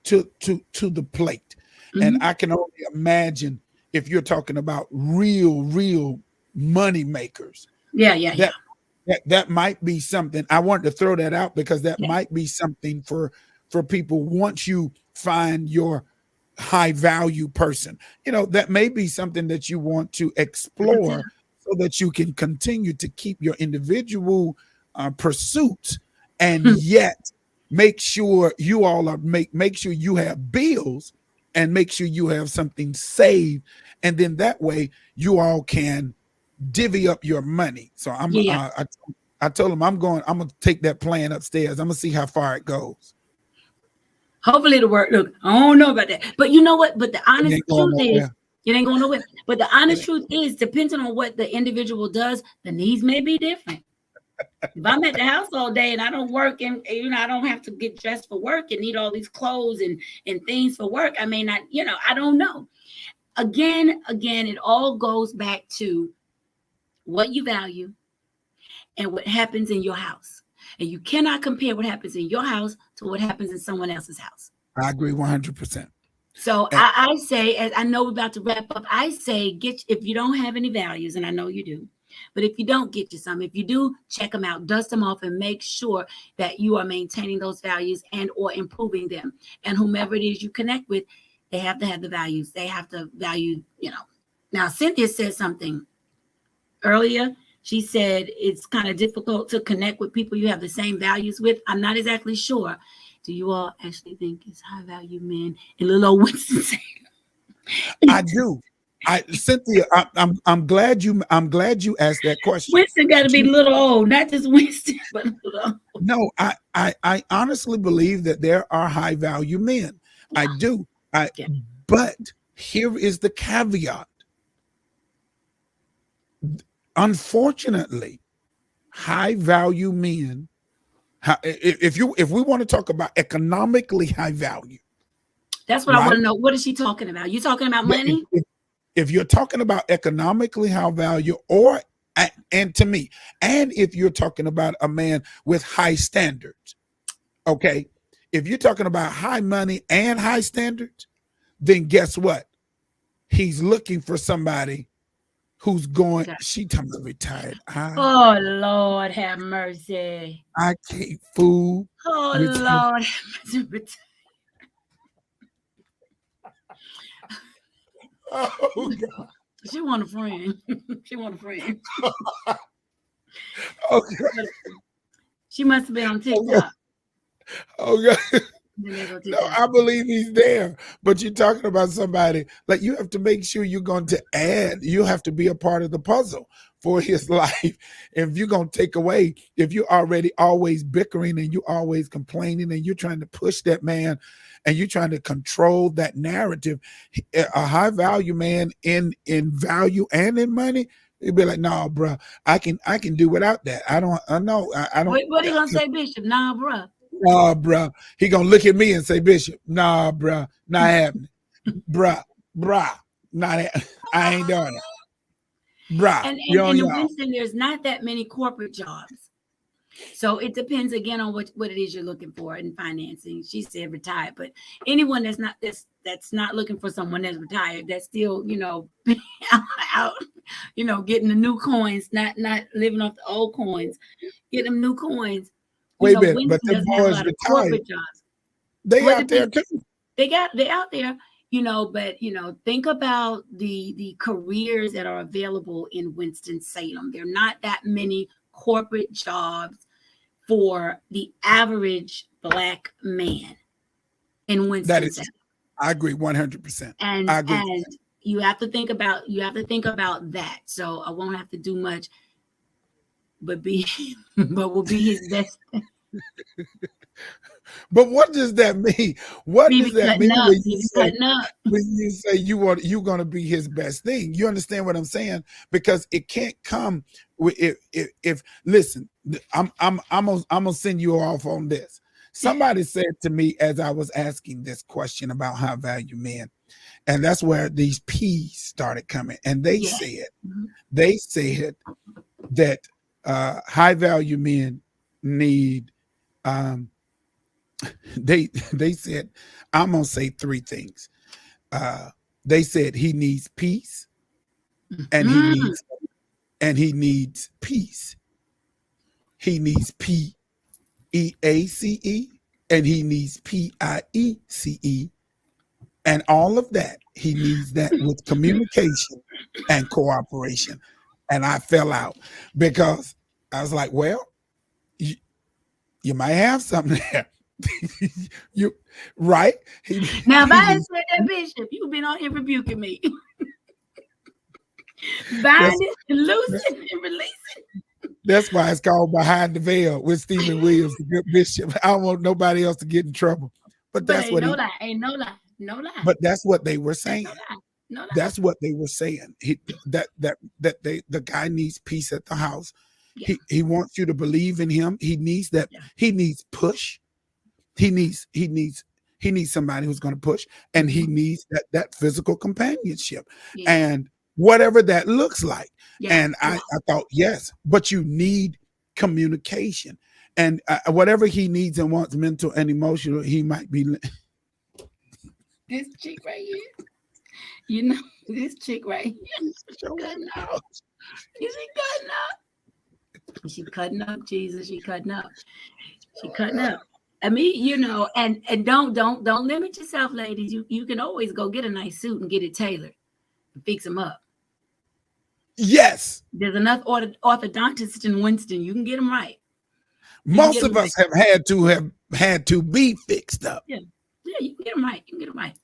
Speaker 1: the plate. And I can only imagine if you're talking about real money makers. That might be something. I wanted to throw that out because that might be something for people once you find your high value person. That may be something that you want to explore so that you can continue to keep your individual pursuits and yet make sure you all are make sure you have bills and make sure you have something saved, and then that way you all can divvy up your money. So I told him I'm gonna take that plan upstairs. I'm gonna see how far it goes.
Speaker 2: Hopefully it'll work. Look, I don't know about that, but you know what? But the honest truth is, it ain't going nowhere. But the honest truth is, depending on what the individual does, the needs may be different. If I'm at the house all day and I don't work and I don't have to get dressed for work and need all these clothes and things for work, I may not, I don't know. Again, it all goes back to what you value and what happens in your house. And you cannot compare what happens in your house to what happens in someone else's house.
Speaker 1: I agree 100%.
Speaker 2: So I say, as I know we're about to wrap up, I say if you don't have any values, and I know you do, but if you don't, get you some. If you do, check them out, dust them off, and make sure that you are maintaining those values and or improving them. And whomever it is you connect with, they have to have the values. They have to value, Now, Cynthia said something earlier. She said it's kind of difficult to connect with people you have the same values with. I'm not exactly sure. Do you all actually think it's high value men? And little old Winston said,
Speaker 1: I do. Cynthia, I'm glad you asked that question.
Speaker 2: Winston got to be little old, not just Winston, but little old.
Speaker 1: No, I honestly believe that there are high value men. Yeah. I do. But here is the caveat. Unfortunately, high value men, if we want to talk about economically high value,
Speaker 2: That's what I want
Speaker 1: right?
Speaker 2: to know. What is she talking about? You talking about
Speaker 1: Yeah,
Speaker 2: money?
Speaker 1: if you're talking about economically high value, or and to me, and if you're talking about a man with high standards, okay, if you're talking about high money and high standards, then guess what? He's looking for somebody who's going.
Speaker 2: Okay.
Speaker 1: She talking about retired.
Speaker 2: Oh Lord, have mercy.
Speaker 1: I can't fool
Speaker 2: Oh
Speaker 1: with you.
Speaker 2: Lord, have mercy.
Speaker 1: Oh God.
Speaker 2: She want a friend. She want a friend.
Speaker 1: Okay.
Speaker 2: She must have been on
Speaker 1: Okay.
Speaker 2: TikTok.
Speaker 1: Okay.
Speaker 2: Then they go
Speaker 1: No,
Speaker 2: TikTok.
Speaker 1: I believe he's there. But you're talking about somebody, like, you have to make sure you're going to add, you have to be a part of the puzzle for his life. If you're going to take away, if you're already always bickering and you're always complaining and you're trying to push that man and you're trying to control that narrative, a high value man in value and in money, he'd be like, "No, bro, I can do without that. I don't. I know. I don't.
Speaker 2: What are you gonna say, Bishop? Nah, bruh.
Speaker 1: Nah, bruh." He gonna look at me and say, "Bishop, nah, bruh, not happening, bruh, I ain't doing it, bruh."
Speaker 2: And
Speaker 1: You on
Speaker 2: in
Speaker 1: y'all.
Speaker 2: Winston, there's not that many corporate jobs. So it depends again on what it is you're looking for in financing. She said retired, but anyone that's not looking for someone that's retired, that's still, out, getting the new coins, not living off the old coins, getting them new coins.
Speaker 1: Wait a minute, but
Speaker 2: Winston
Speaker 1: them
Speaker 2: doesn't have a
Speaker 1: boys
Speaker 2: lot of
Speaker 1: retired.
Speaker 2: corporate jobs.
Speaker 1: They
Speaker 2: Well,
Speaker 1: out there too.
Speaker 2: they're out there, but think about the careers that are available in Winston-Salem. There are not that many corporate jobs for the average Black man in
Speaker 1: That is,
Speaker 2: Winston-Salem.
Speaker 1: I agree 100%.
Speaker 2: And
Speaker 1: I agree.
Speaker 2: you have to think about that. So I won't have to do much, but will be his best.
Speaker 1: But what does that mean? What
Speaker 2: He
Speaker 1: does
Speaker 2: be
Speaker 1: that
Speaker 2: cutting
Speaker 1: mean
Speaker 2: up. He be cutting up.
Speaker 1: when you say you're going to be his best thing? You understand what I'm saying? Because it can't come with if listen. I'm gonna send you off on this. Somebody said to me as I was asking this question about high value men, and that's where these P's started coming. And they
Speaker 2: Yeah.
Speaker 1: said
Speaker 2: Mhm.
Speaker 1: that high value men need they said, I'm gonna say three things. They said he needs peace, and
Speaker 2: Mhm.
Speaker 1: he needs peace. He needs PEACE, and he needs PIECE, and all of that. He needs that with communication and cooperation. And I fell out because I was like, well, you might have something there. You right?
Speaker 2: Now, if
Speaker 1: He
Speaker 2: I had
Speaker 1: needs,
Speaker 2: said that, Bishop, you've been on here rebuking me.
Speaker 1: that's
Speaker 2: Binding and loosing and releasing.
Speaker 1: that's why it's called Behind the Veil with Stephen Williams, the good bishop. I don't want nobody else to get in trouble. But
Speaker 2: But
Speaker 1: that's what he
Speaker 2: ain't no lie. No lie.
Speaker 1: but that's what they were
Speaker 2: Ain't
Speaker 1: saying.
Speaker 2: no lie. No lie.
Speaker 1: That's what they were saying. The guy needs peace at the house.
Speaker 2: Yeah.
Speaker 1: He wants you to believe in him. He needs that.
Speaker 2: Yeah.
Speaker 1: He needs push. He needs somebody who's going to push, and he needs that physical companionship,
Speaker 2: Yeah.
Speaker 1: and whatever that looks like.
Speaker 2: Yeah.
Speaker 1: And I thought, yes, but you need communication, and whatever he needs and wants, mental and emotional, he might be.
Speaker 2: This chick right here. This chick right here. Cutting up. Is she cutting up? She cutting up, Jesus. She cutting up. She cutting up. I mean, and don't limit yourself, ladies. You can always go get a nice suit and get it tailored and fix them up.
Speaker 1: Yes.
Speaker 2: There's enough orthodontists in Winston. You can get them right.
Speaker 1: Most of us have had to be fixed up.
Speaker 2: Yeah, you can get them right. You can get them right.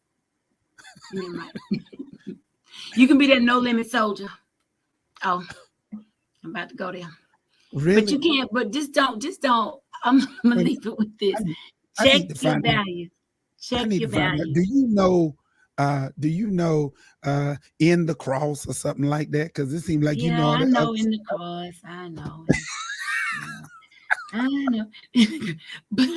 Speaker 2: You can be that no limit soldier. Oh, I'm about to go there.
Speaker 1: Really?
Speaker 2: But you can't. But just don't. I'm gonna leave it with this. Check your values. Check your values.
Speaker 1: Do you know In the Cross or something like that? Because it seems like
Speaker 2: I know In the Cross. I know. I know. But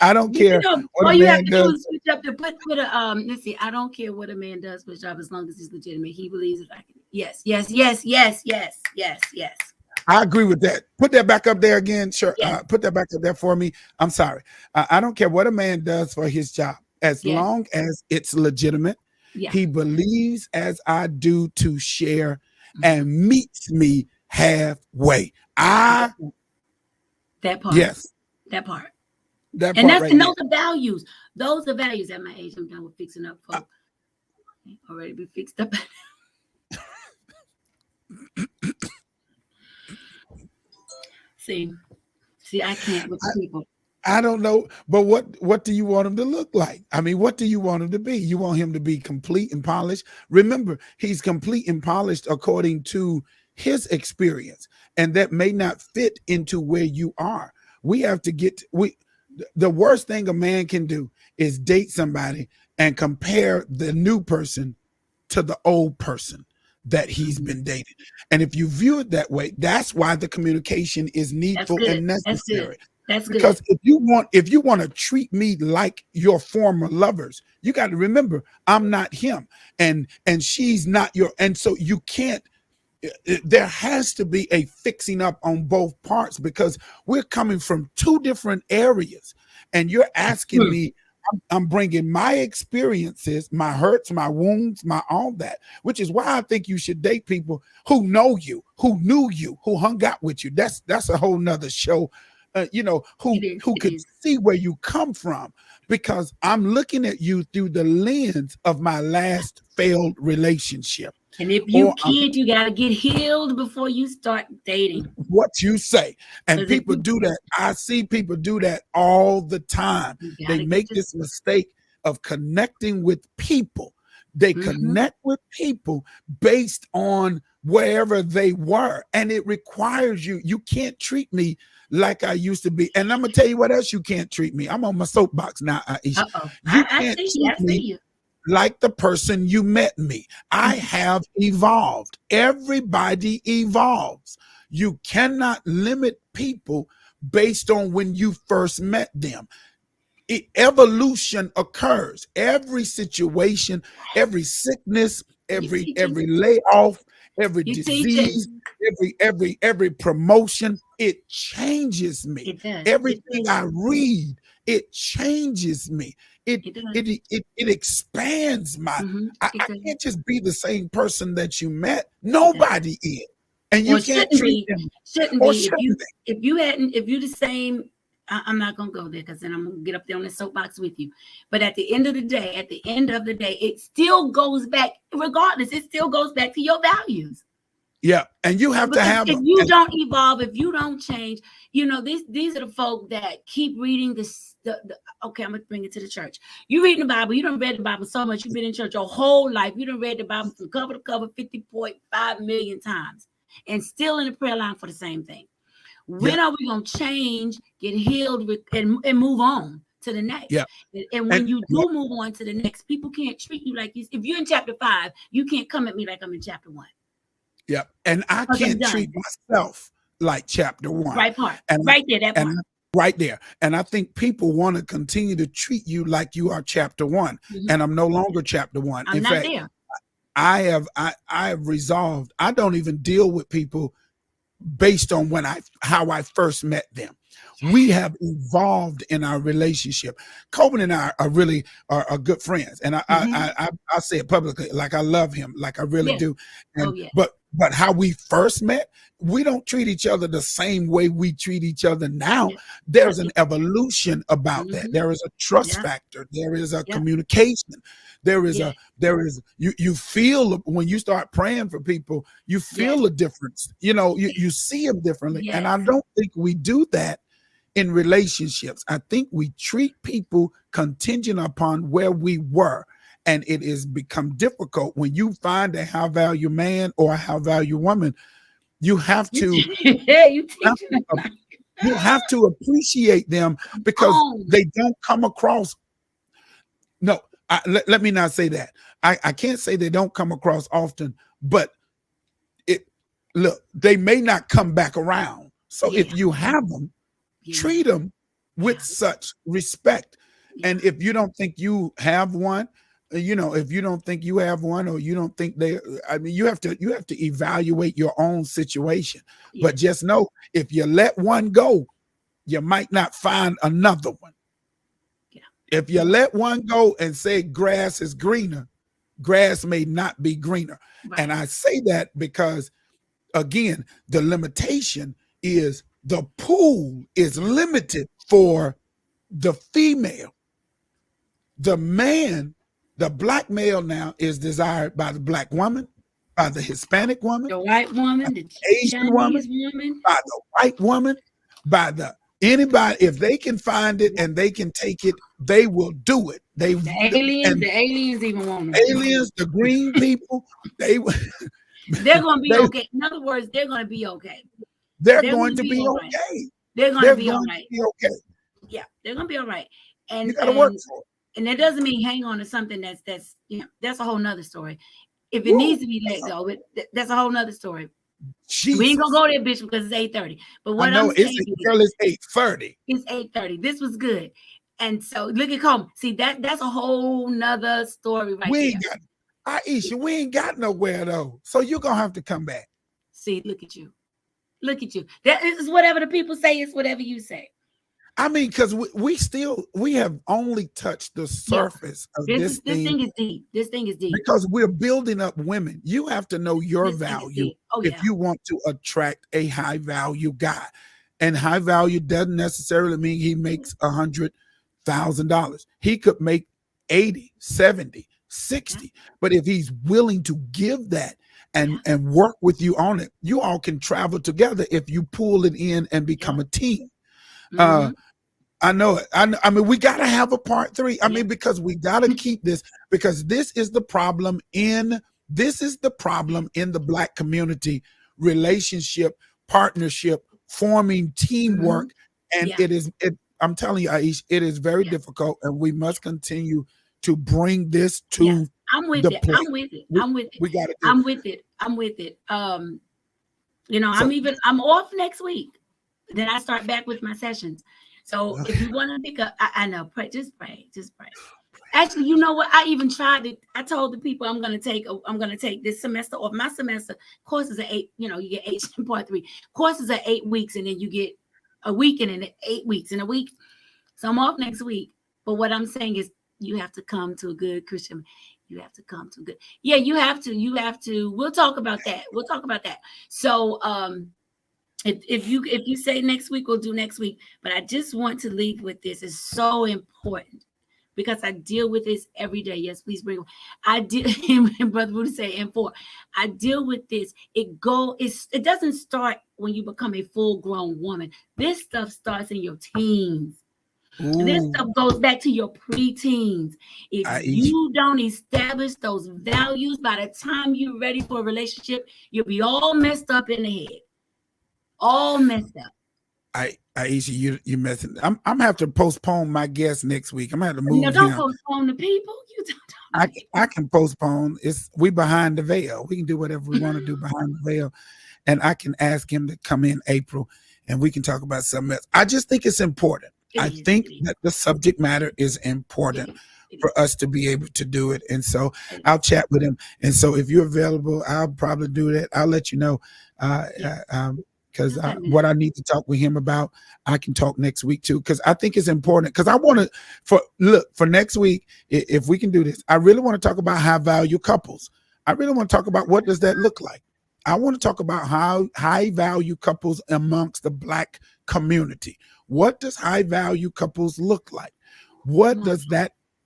Speaker 1: I don't care what
Speaker 2: all
Speaker 1: a
Speaker 2: you have
Speaker 1: man
Speaker 2: to do
Speaker 1: does.
Speaker 2: is switch up to put a let's see, I don't care what a man does for a job as long as he's legitimate. He believes it. I can. Yes, yes, yes, yes, yes, yes, yes,
Speaker 1: I agree with that. Put that back up there again. Sure.
Speaker 2: yes,
Speaker 1: Put that back up there for me. I'm sorry. I don't care what a man does for his job as
Speaker 2: yes,
Speaker 1: long as it's legitimate.
Speaker 2: yeah.
Speaker 1: He believes as I do to share
Speaker 2: Mhm.
Speaker 1: and meets me halfway. I,
Speaker 2: That part,
Speaker 1: yes,
Speaker 2: that part,
Speaker 1: that
Speaker 2: and
Speaker 1: part
Speaker 2: that's
Speaker 1: right
Speaker 2: and
Speaker 1: there.
Speaker 2: those are values. Those are values. At my age, I'm done with fixing up
Speaker 1: Uh,
Speaker 2: folk. Already be fixed up. see, see, I can't with people.
Speaker 1: I don't know, but what do you want him to look like? I mean, what do you want him to be? You want him to be complete and polished. Remember, he's complete and polished according to his experience, and that may not fit into where you are. We have to get we the worst thing a man can do is date somebody and compare the new person to the old person that he's
Speaker 2: Mhm.
Speaker 1: been dating. And if you view it that way, that's why the communication is
Speaker 2: That's
Speaker 1: needful
Speaker 2: good.
Speaker 1: and
Speaker 2: That's good.
Speaker 1: necessary.
Speaker 2: That's good.
Speaker 1: Because if you want to treat me like your former lovers, you got to remember I'm not him, and she's not your, and so you can't. There has to be a fixing up on both parts because we're coming from two different areas, and you're asking
Speaker 2: Hmm.
Speaker 1: me. I'm bringing my experiences, my hurts, my wounds, my all that, which is why I think you should date people who know you, who knew you, who hung out with you. That's a whole nother show.
Speaker 2: It
Speaker 1: Who
Speaker 2: is.
Speaker 1: who
Speaker 2: It
Speaker 1: could
Speaker 2: is.
Speaker 1: see where you come from because I'm looking at you through the lens of my last failed relationship,
Speaker 2: And if you
Speaker 1: or
Speaker 2: kid, you gotta get healed before you start dating.
Speaker 1: what you say. And
Speaker 2: Because if
Speaker 1: people
Speaker 2: you
Speaker 1: do that. I see people do that all the time.
Speaker 2: you
Speaker 1: They
Speaker 2: gotta get
Speaker 1: make
Speaker 2: to
Speaker 1: this mistake of connecting with people. They
Speaker 2: hmm
Speaker 1: connect with people based on wherever they were. And it requires you. You can't treat me like I used to be. And I'm going to tell you what else you can't treat me. I'm on my soapbox now, Aisha.
Speaker 2: uh-oh.
Speaker 1: You
Speaker 2: I
Speaker 1: can't
Speaker 2: see you.
Speaker 1: treat
Speaker 2: I see
Speaker 1: me
Speaker 2: you.
Speaker 1: like the person you met me. I have evolved. Everybody evolves. You cannot limit people based on when you first met them. Evolution occurs. Every situation, every sickness,
Speaker 2: You teaching.
Speaker 1: every layoff, every
Speaker 2: You teaching.
Speaker 1: disease, every promotion, it changes me.
Speaker 2: It does. It
Speaker 1: Everything
Speaker 2: does.
Speaker 1: I read, it changes me. It
Speaker 2: It does.
Speaker 1: it expands my. I
Speaker 2: It does.
Speaker 1: can't just be the same person that you met.
Speaker 2: It does.
Speaker 1: Nobody is, and
Speaker 2: Or
Speaker 1: you can't
Speaker 2: shouldn't
Speaker 1: treat
Speaker 2: be.
Speaker 1: them,
Speaker 2: Shouldn't
Speaker 1: or
Speaker 2: be.
Speaker 1: shouldn't
Speaker 2: If you hadn't if you the same. I'm not gonna go there because then I'm gonna get up there on the soapbox with you. But at the end of the day, it still goes back, regardless, it still goes back to your values.
Speaker 1: they? Yeah, and you have to
Speaker 2: Because
Speaker 1: have
Speaker 2: if
Speaker 1: them.
Speaker 2: you don't evolve, if you don't change, these are the folk that keep reading this. Okay, I'm gonna bring it to the church. You reading the Bible, you don't read the Bible so much, you've been in church your whole life, you don't read the Bible from cover to cover 50.5 million times, and still in the prayer line for the same thing.
Speaker 1: Yeah,
Speaker 2: When are we gonna change, get healed, and move on to the next?
Speaker 1: yeah,
Speaker 2: And when
Speaker 1: and
Speaker 2: you do move on to the next, people can't treat you like this. If you're in chapter 5, you can't come at me like I'm in chapter 1.
Speaker 1: yeah, and I
Speaker 2: Because I'm
Speaker 1: can't treat
Speaker 2: done.
Speaker 1: myself like chapter one,
Speaker 2: Right part.
Speaker 1: and
Speaker 2: Right there, that
Speaker 1: and
Speaker 2: part.
Speaker 1: right there, and I think people want to continue to treat you like you are chapter one,
Speaker 2: Mhm.
Speaker 1: and I'm no longer chapter one.
Speaker 2: I'm
Speaker 1: In
Speaker 2: not
Speaker 1: fact,
Speaker 2: there.
Speaker 1: I have resolved. I don't even deal with people based on how I first met them. We have evolved in our relationship. Coben and I are really are good friends, and
Speaker 2: Mhm.
Speaker 1: I say it publicly, like I love him, like I really
Speaker 2: Yes.
Speaker 1: do.
Speaker 2: Oh,
Speaker 1: And
Speaker 2: yes.
Speaker 1: but how we first met, we don't treat each other the same way we treat each other now.
Speaker 2: Yes.
Speaker 1: There's
Speaker 2: But
Speaker 1: an evolution about that.
Speaker 2: mhm.
Speaker 1: There is a trust
Speaker 2: Yeah.
Speaker 1: factor. There is a
Speaker 2: Yeah.
Speaker 1: communication.
Speaker 2: Yeah.
Speaker 1: There is you feel when you start praying for people, you
Speaker 2: Yes.
Speaker 1: feel a difference. You
Speaker 2: Yes.
Speaker 1: see them differently, and I
Speaker 2: Yes.
Speaker 1: don't think we do that in relationships. I think we treat people contingent upon where we were. And it has become difficult when you find a high value man or a high value woman. You have
Speaker 2: You
Speaker 1: to
Speaker 2: yeah, you
Speaker 1: have
Speaker 2: teaching
Speaker 1: to,
Speaker 2: them.
Speaker 1: you have to appreciate them because
Speaker 2: On.
Speaker 1: they don't come across. No, let me not say that. I can't say they don't come across often, but it look, they may not come back around. So if you have them, treat them with such respect. And if you don't think you have one, if you don't think you have one, or you don't think you have to evaluate your own situation. But just know, if you let one go, you might not find another one. If you let one go and say grass is greener, grass may not be greener. And I say that because, again, the limitation is the pool is limited for the female. The man, the black male now, is desired by the black woman, by the Hispanic woman,
Speaker 2: the white woman, the
Speaker 1: Asian woman, by the white woman, by the anybody. If they can find it and they can take it, they will do it.
Speaker 2: The aliens even want
Speaker 1: them. Aliens, the green people, they're
Speaker 2: going to be okay. In other words, they're going to be okay.
Speaker 1: They're going to be okay.
Speaker 2: They're going to be all right.
Speaker 1: Okay.
Speaker 2: Yeah, they're going to be all right. And
Speaker 1: you got to work for it.
Speaker 2: And that doesn't mean hang on to something that's a whole nother story. If it needs to be let go, that's a whole nother story. Jesus. We ain't gonna go there, bitch, because it's 8:30. But what I'm saying
Speaker 1: is 8:30.
Speaker 2: It's 8:30. This was good. And so look at Coleman. See, that's a whole nother story there.
Speaker 1: Aisha, we ain't got nowhere though. So you're gonna have to come back.
Speaker 2: See, look at you. Look at you. That is whatever the people say, is whatever you say.
Speaker 1: I mean, because we have only touched the surface of this thing.
Speaker 2: This thing is deep. This thing is deep.
Speaker 1: Because we're building up women. You have to know your value if you want to attract a high value guy. And high value doesn't necessarily mean he makes $100,000. He could make 80, 70, 60. But if he's willing to give that and work with you on it, you all can travel together if you pull it in and become a team. I know it. I mean, we got to have a part 3. I mean, because we got to keep this, because this is the problem in the Black community: relationship, partnership, forming teamwork. And I'm telling you, Aish, it is very difficult, and we must continue to bring this to
Speaker 2: I'm with it. Point. I'm with it. I'm with it.
Speaker 1: We got it.
Speaker 2: I'm with it. I'm with it. I'm off next week. Then I start back with my sessions. So if you want to pick up, I know, just pray. Actually, you know what? I even tried it. I told the people I'm going to take this semester off. My semester courses are 8. You get 8 in part 3. Courses are 8 weeks, and then you get a week, and then 8 weeks in a week. So I'm off next week. But what I'm saying is, you have to come to a good Christian. You have to come to a good. Yeah, you have to. We'll talk about that. So if you say next week, we'll do next week. But I just want to leave with this. It's so important because I deal with this every day. Yes, please bring. I deal. Brother Rudy say M4. I deal with this. It doesn't start when you become a full-grown woman. This stuff starts in your teens. Ooh. This stuff goes back to your preteens. If you don't establish those values, by the time you're ready for a relationship, you'll be all messed up in the head. All messed up.
Speaker 1: Aisha, you messing. I'm gonna have to postpone my guest next week. I'm gonna have to move.
Speaker 2: No, don't postpone the people. You don't.
Speaker 1: I can postpone. We behind the veil. We can do whatever we want to do behind the veil, and I can ask him to come in April, and we can talk about something else. I just think it's important. I think that the subject matter is important for us to be able to do it. And so I'll chat with him. And so if you're available, I'll probably do that. I'll let you know. Because what I need to talk with him about, I can talk next week too. Because I think it's important. Because I want to, for next week, if we can do this, I really want to talk about high value couples. I really want to talk about what does that look like. I want to talk about how high value couples amongst the Black community. What does high value couples look like?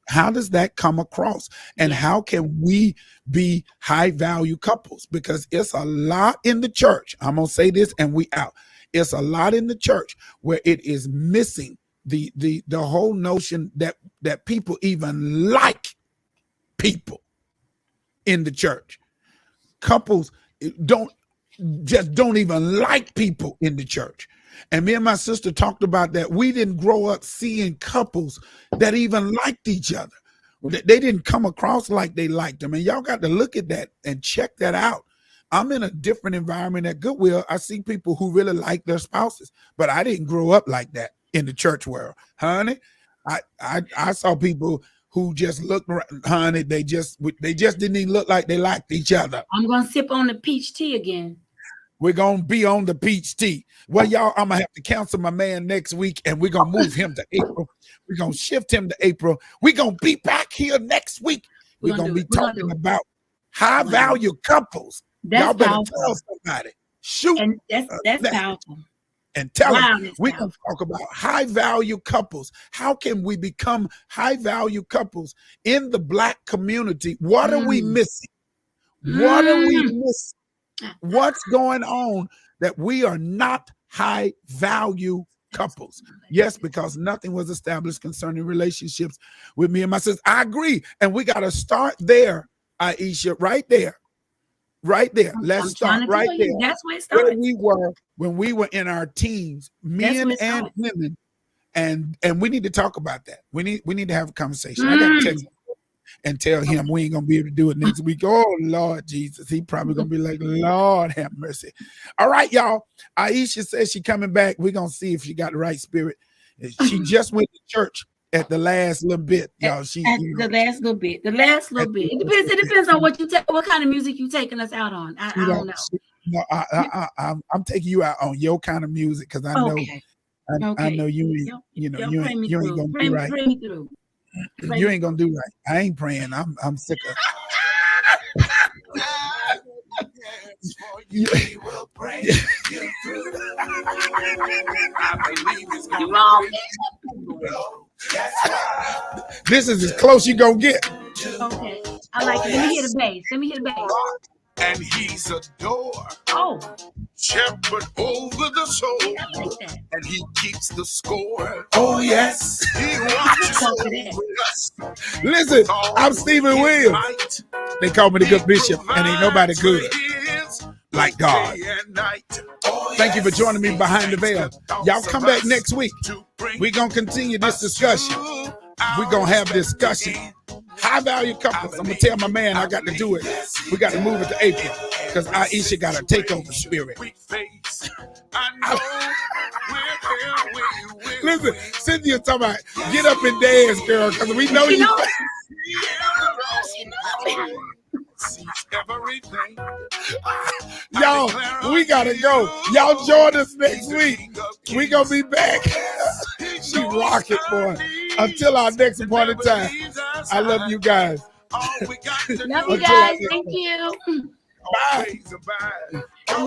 Speaker 1: How does that come across? And how can we be high value couples? Because it's a lot in the church. I'm going to say this and we out. It's a lot in the church where it is missing the whole notion that people even like people in the church. Couples don't even like people in the church. And me and my sister talked about that. We didn't grow up seeing couples that even liked each other. They didn't come across like they liked them. And y'all got to look at that and check that out, I'm in a different environment at Goodwill. I see people who really like their spouses, but I didn't grow up like that in the church world, honey. I saw people who just looked, honey. They just didn't even look like they liked each other.
Speaker 2: I'm gonna sip on the peach tea again.
Speaker 1: We're gonna be on the peach tea. Well, y'all, I'm gonna have to cancel my man next week, and we're gonna move him to April. We're gonna shift him to April. We're gonna be back here next week. We're gonna be talking about high value couples. Y'all better tell somebody. Shoot.
Speaker 2: And that's powerful.
Speaker 1: And tell them we're gonna talk about high value couples. How can we become high value couples in the Black community? What are we missing? What are we missing? What's going on that we are not high value couples? Yes, because nothing was established concerning relationships with me and my sister. I agree. And we got to start there, Aisha, right there. Right there. Let's start right there.
Speaker 2: That's where it started.
Speaker 1: Where we were when we were in our teens, men and women. And we need to talk about that. We need to have a conversation. I got to text and tell him we ain't gonna be able to do it next week. Oh Lord Jesus, he probably gonna be like, Lord have mercy. All right, y'all. Aisha says she coming back. We're gonna see if she got the right spirit. She just went to church at the last little bit, y'all.
Speaker 2: The last little bit. It depends on what kind of music you taking us out on. I don't know.
Speaker 1: I'm taking you out on your kind of music because I know I know you ain't gonna do right.
Speaker 2: Pray me through.
Speaker 1: You ain't gonna do right. I ain't praying. I'm sick of you will pray you through. I believe it's gonna This is as close you gonna get.
Speaker 2: Okay. I like it. Let me hear the bass.
Speaker 1: And he's a door.
Speaker 2: Oh.
Speaker 1: Shepherd over the soul. Like and he keeps the score. Oh, yes. He watches over us. Listen, I'm Stephen Williams. They call me the good bishop, and ain't nobody good like God. Thank you for joining me behind the veil. Y'all come back next week. We're going to continue this discussion. We're going to have discussion. High value couples. I'm going to tell my man I got to do it. We got to move it to April because Aisha got to take over spirit. Listen, Cynthia talking about get up and dance, girl, because we know you. Y'all, we gotta go. Y'all join us next week. We gonna be back. She rocking, boy. Until our next appointed time. I love you guys.
Speaker 2: Love you guys. Thank you.
Speaker 1: Bye.